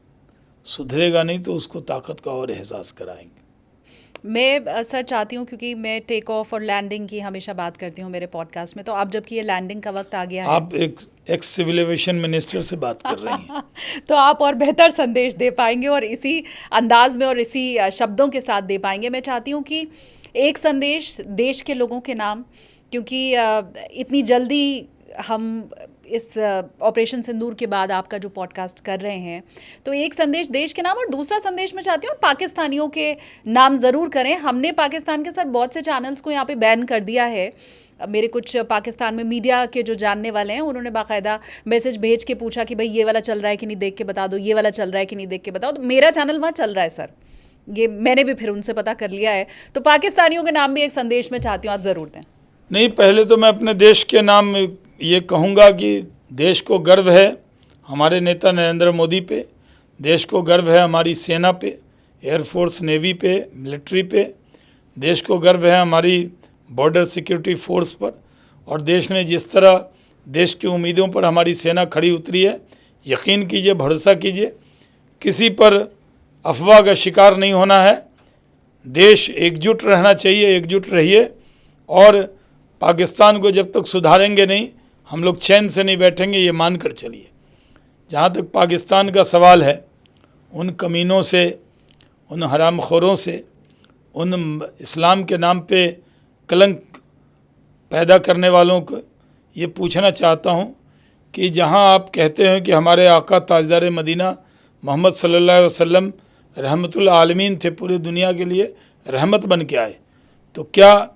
सुधरेगा नहीं तो उसको ताकत का और एहसास कराएंगे। मैं सर चाहती हूँ, क्योंकि मैं टेक ऑफ और लैंडिंग की हमेशा बात करती हूँ मेरे पॉडकास्ट में, तो अब जबकि ये लैंडिंग का वक्त आ गया है, आप एक एक्स सिविल एविएशन मिनिस्टर से बात कर रही हैं तो आप और बेहतर संदेश दे पाएंगे और इसी अंदाज में और इसी शब्दों के साथ दे पाएंगे। मैं चाहती हूँ कि एक संदेश देश के लोगों के नाम, क्योंकि इतनी जल्दी हम इस ऑपरेशन सिंदूर के बाद आपका जो पॉडकास्ट कर रहे हैं, तो एक संदेश देश के नाम और दूसरा संदेश मैं चाहती हूँ पाकिस्तानियों के नाम ज़रूर करें। हमने पाकिस्तान के सर बहुत से चैनल्स को यहाँ पे बैन कर दिया है। मेरे कुछ पाकिस्तान में मीडिया के जो जानने वाले हैं उन्होंने बाकायदा मैसेज भेज के पूछा कि भाई ये वाला चल रहा है कि नहीं देख के बता दो, ये वाला चल रहा है कि नहीं देख के बताओ। तो मेरा चैनल वहाँ चल रहा है सर, ये मैंने भी फिर उनसे पता कर लिया है। तो पाकिस्तानियों के नाम भी एक संदेश मैं चाहती हूँ आप ज़रूर दें। नहीं, पहले तो मैं अपने देश के नाम ये कहूँगा कि देश को गर्व है हमारे नेता नरेंद्र मोदी पे, देश को गर्व है हमारी सेना पे, एयरफोर्स, नेवी पे, मिलिट्री पे, देश को गर्व है हमारी बॉर्डर सिक्योरिटी फोर्स पर, और देश ने जिस तरह देश की उम्मीदों पर हमारी सेना खड़ी उतरी है, यकीन कीजिए, भरोसा कीजिए, किसी पर अफवाह का शिकार नहीं होना है। देश एकजुट रहना चाहिए, एकजुट रहिए। और पाकिस्तान को जब तक सुधारेंगे नहीं, हम लोग चैन से नहीं बैठेंगे, ये मान कर चलिए। जहाँ तक पाकिस्तान का सवाल है, उन कमीनों से, उन हरामखोरों से, उन इस्लाम के नाम पे कलंक पैदा करने वालों को ये पूछना चाहता हूँ कि जहाँ आप कहते हैं कि हमारे आका ताजदार मदीना मोहम्मद सल्लल्लाहु अलैहि वसल्लम रहमतुल आलमीन थे, पूरी दुनिया के लिए रहमत बन के आए, तो क्या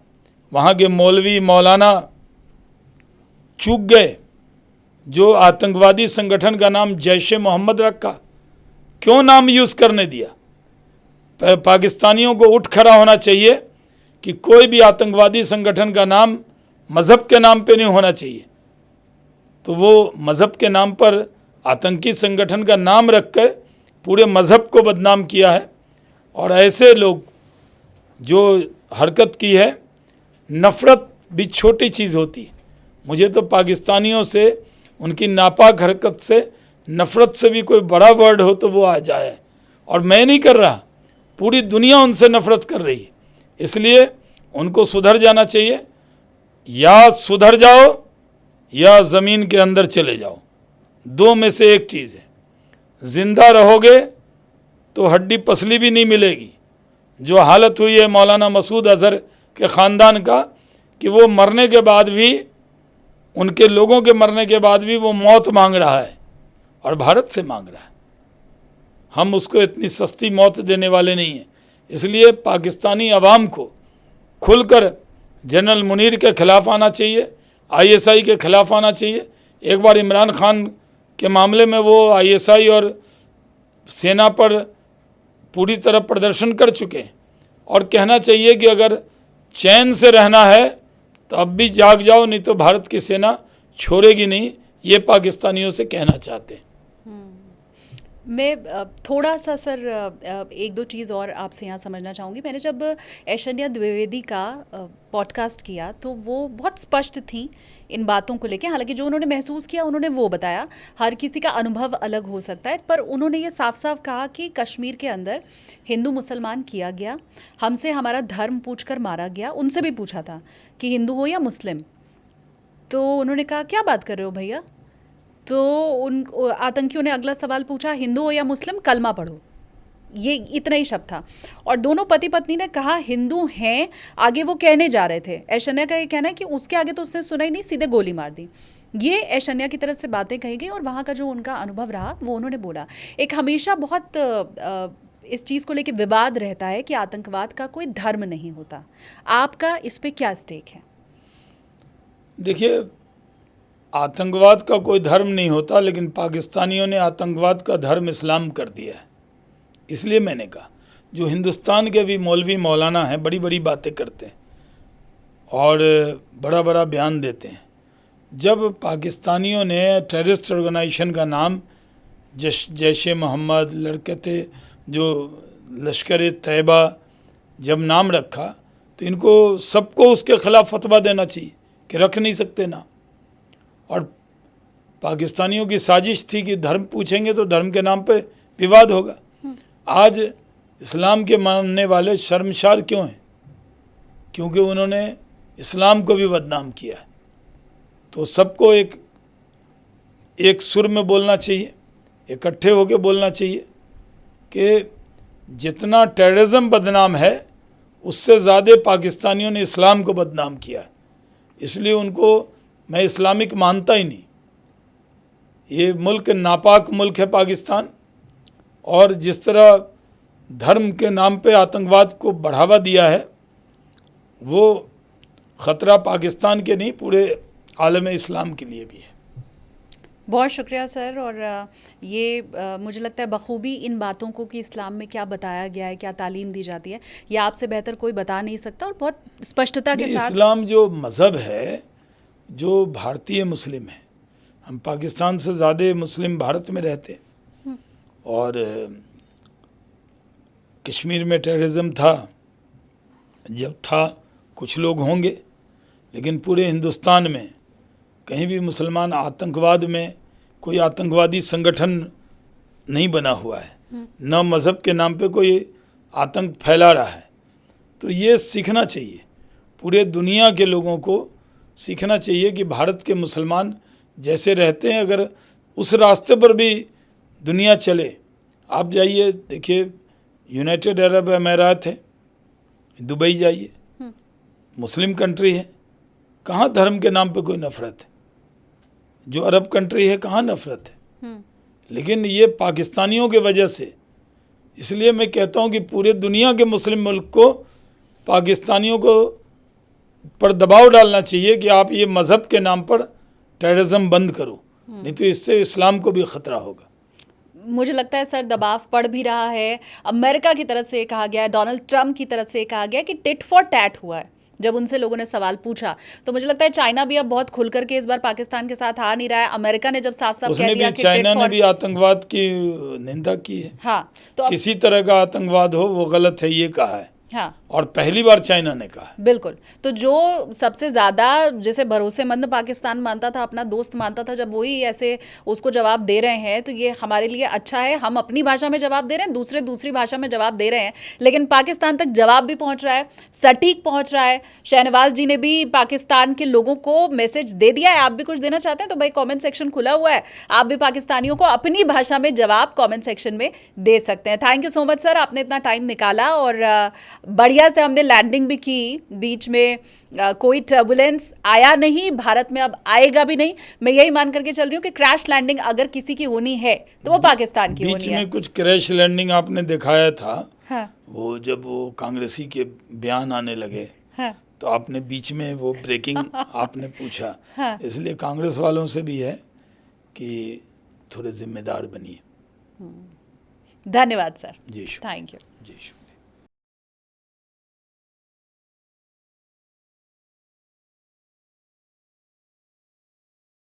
वहाँ के मौलवी मौलाना चूक गए जो आतंकवादी संगठन का नाम जैश मोहम्मद रखा? क्यों नाम यूज़ करने दिया? पाकिस्तानियों को उठ खड़ा होना चाहिए कि कोई भी आतंकवादी संगठन का नाम मज़हब के नाम पे नहीं होना चाहिए। तो वो मज़हब के नाम पर आतंकी संगठन का नाम रख कर पूरे मज़हब को बदनाम किया है। और ऐसे लोग जो हरकत की है, नफ़रत भी छोटी चीज़ होती है। मुझे तो पाकिस्तानियों से, उनकी नापाक हरकत से, नफ़रत से भी कोई बड़ा वर्ड हो तो वो आ जाए। और मैं नहीं कर रहा, पूरी दुनिया उनसे नफ़रत कर रही है। इसलिए उनको सुधर जाना चाहिए। या सुधर जाओ या ज़मीन के अंदर चले जाओ, दो में से एक चीज़ है। ज़िंदा रहोगे तो हड्डी पसली भी नहीं मिलेगी। जो हालत हुई है मौलाना मसूद अज़हर के ख़ानदान का, कि वो मरने के बाद भी, उनके लोगों के मरने के बाद भी वो मौत मांग रहा है और भारत से मांग रहा है। हम उसको इतनी सस्ती मौत देने वाले नहीं हैं। इसलिए पाकिस्तानी अवाम को खुलकर जनरल मुनीर के ख़िलाफ़ आना चाहिए, ISI के ख़िलाफ़ आना चाहिए। एक बार इमरान खान के मामले में वो ISI और सेना पर पूरी तरह प्रदर्शन कर चुके हैं। और कहना चाहिए कि अगर चैन से रहना है तो अब भी जाग जाओ, नहीं तो भारत की सेना छोड़ेगी नहीं। ये पाकिस्तानियों से कहना चाहते हैं। मैं थोड़ा सा सर एक दो चीज़ और आपसे यहाँ समझना चाहूँगी। मैंने जब ऐश्वर्या द्विवेदी का पॉडकास्ट किया तो वो बहुत स्पष्ट थी इन बातों को लेके। हालांकि जो उन्होंने महसूस किया उन्होंने वो बताया, हर किसी का अनुभव अलग हो सकता है, पर उन्होंने ये साफ साफ कहा कि कश्मीर के अंदर हिंदू मुसलमान किया गया, हमसे हमारा धर्म पूछकर मारा गया। उनसे भी पूछा था कि हिंदू हो या मुस्लिम, तो उन्होंने कहा क्या बात कर रहे हो भैया। तो उन आतंकियों ने अगला सवाल पूछा, हिंदू हो या मुस्लिम, कलमा पढ़ो। ये इतना ही शब्द था। और दोनों पति पत्नी ने कहा हिंदू हैं, आगे वो कहने जा रहे थे। ऐश्वर्या का ये कहना है कि उसके आगे तो उसने सुना ही नहीं, सीधे गोली मार दी। ये ऐश्वर्या की तरफ से बातें कही गई और वहाँ का जो उनका अनुभव रहा वो उन्होंने बोला। एक हमेशा बहुत इस चीज़ को लेकर विवाद रहता है कि आतंकवाद का कोई धर्म नहीं होता। आपका इस पर क्या स्टेक है? देखिए, आतंकवाद का कोई धर्म नहीं होता, लेकिन पाकिस्तानियों ने आतंकवाद का धर्म इस्लाम कर दिया है। इसलिए मैंने कहा, जो हिंदुस्तान के भी मौलवी मौलाना हैं, बड़ी बड़ी बातें करते हैं और बड़ा बड़ा बयान देते हैं। जब पाकिस्तानियों ने टेररिस्ट ऑर्गेनाइजेशन का नाम जैश मोहम्मद, लड़के थे जो लश्कर तैयबा, जब नाम रखा तो इनको सबको उसके ख़िलाफ़ फतवा देना चाहिए कि रख नहीं सकते नाम। और पाकिस्तानियों की साजिश थी कि धर्म पूछेंगे तो धर्म के नाम पे विवाद होगा। आज इस्लाम के मानने वाले शर्मसार क्यों हैं? क्योंकि उन्होंने इस्लाम को भी बदनाम किया है। तो सबको एक सुर में बोलना चाहिए, इकट्ठे होकर बोलना चाहिए कि जितना टेररिज्म बदनाम है, उससे ज़्यादा पाकिस्तानियों ने इस्लाम को बदनाम किया है। इसलिए उनको मैं इस्लामिक मानता ही नहीं। ये मुल्क नापाक मुल्क है पाकिस्तान, और जिस तरह धर्म के नाम पे आतंकवाद को बढ़ावा दिया है, वो ख़तरा पाकिस्तान के नहीं, पूरे आलम इस्लाम के लिए भी है। बहुत शुक्रिया सर। और ये मुझे लगता है बखूबी इन बातों को कि इस्लाम में क्या बताया गया है, क्या तालीम दी जाती है, ये आपसे बेहतर कोई बता नहीं सकता। और बहुत स्पष्टता के साथ इस्लाम जो मज़हब है, जो भारतीय मुस्लिम है, हम पाकिस्तान से ज़्यादा मुस्लिम भारत में रहते हैं। और कश्मीर में टेररिज्म था, जब था कुछ लोग होंगे, लेकिन पूरे हिंदुस्तान में कहीं भी मुसलमान आतंकवाद में कोई आतंकवादी संगठन नहीं बना हुआ है। न मज़हब के नाम पे कोई आतंक फैला रहा है, तो ये सीखना चाहिए, पूरे दुनिया के लोगों को सीखना चाहिए कि भारत के मुसलमान जैसे रहते हैं, अगर उस रास्ते पर भी दुनिया चले। आप जाइए, देखिए यूनाइटेड अरब अमीरात है, दुबई जाइए, मुस्लिम कंट्री है, कहाँ धर्म के नाम पे कोई नफरत है? जो अरब कंट्री है कहाँ नफरत है? लेकिन ये पाकिस्तानियों की वजह से, इसलिए मैं कहता हूँ कि पूरे दुनिया के मुस्लिम मुल्क को पाकिस्तानियों को पर दबाव डालना चाहिए कि आप ये मज़हब के नाम पर टेररिज्म बंद करो, नहीं तो इससे इस्लाम को भी ख़तरा होगा। मुझे लगता है सर दबाव पड़ भी रहा है। अमेरिका की तरफ से ये कहा गया है, डोनाल्ड ट्रंप की तरफ से ये कहा गया है कि टिट फॉर टैट हुआ है। जब उनसे लोगों ने सवाल पूछा तो मुझे लगता है चाइना भी अब बहुत खुल करके इस बार पाकिस्तान के साथ आ नहीं रहा है। अमेरिका ने जब साफ साफ कह दिया कि चाइना ने भी आतंकवाद की निंदा की है। हाँ, तो किसी तरह का आतंकवाद हो वो गलत है, ये कहा है। हाँ, और पहली बार चाइना ने कहा। बिल्कुल। तो जो सबसे ज़्यादा जैसे भरोसेमंद पाकिस्तान मानता था, अपना दोस्त मानता था, जब वही ऐसे उसको जवाब दे रहे हैं तो ये हमारे लिए अच्छा है। हम अपनी भाषा में जवाब दे रहे हैं, दूसरे दूसरी भाषा में जवाब दे रहे हैं, लेकिन पाकिस्तान तक जवाब भी पहुंच रहा है, सटीक पहुंच रहा है। शहनवाज जी ने भी पाकिस्तान के लोगों को मैसेज दे दिया है। आप भी कुछ देना चाहते हैं तो भाई कॉमेंट सेक्शन खुला हुआ है, आप भी पाकिस्तानियों को अपनी भाषा में जवाब कॉमेंट सेक्शन में दे सकते हैं। Thank you so much sir, आपने इतना टाइम निकाला और बढ़िया से हमने लैंडिंग भी की। बीच में कोई टर्बुलेंस आया नहीं, भारत में अब आएगा भी नहीं। मैं यही मान करके चल रही हूँ कि क्रैश लैंडिंग अगर किसी की होनी है तो वो पाकिस्तान की होनी है। बीच में कुछ क्रैश लैंडिंग आपने दिखाया था। हाँ। वो जब वो कांग्रेसी के बयान आने लगे। हाँ। तो आपने बीच में वो ब्रेकिंग आपने पूछा। हाँ। इसलिए कांग्रेस वालों से भी है कि थोड़े जिम्मेदार बनिए। धन्यवाद सर। जी थैंक यू। जी।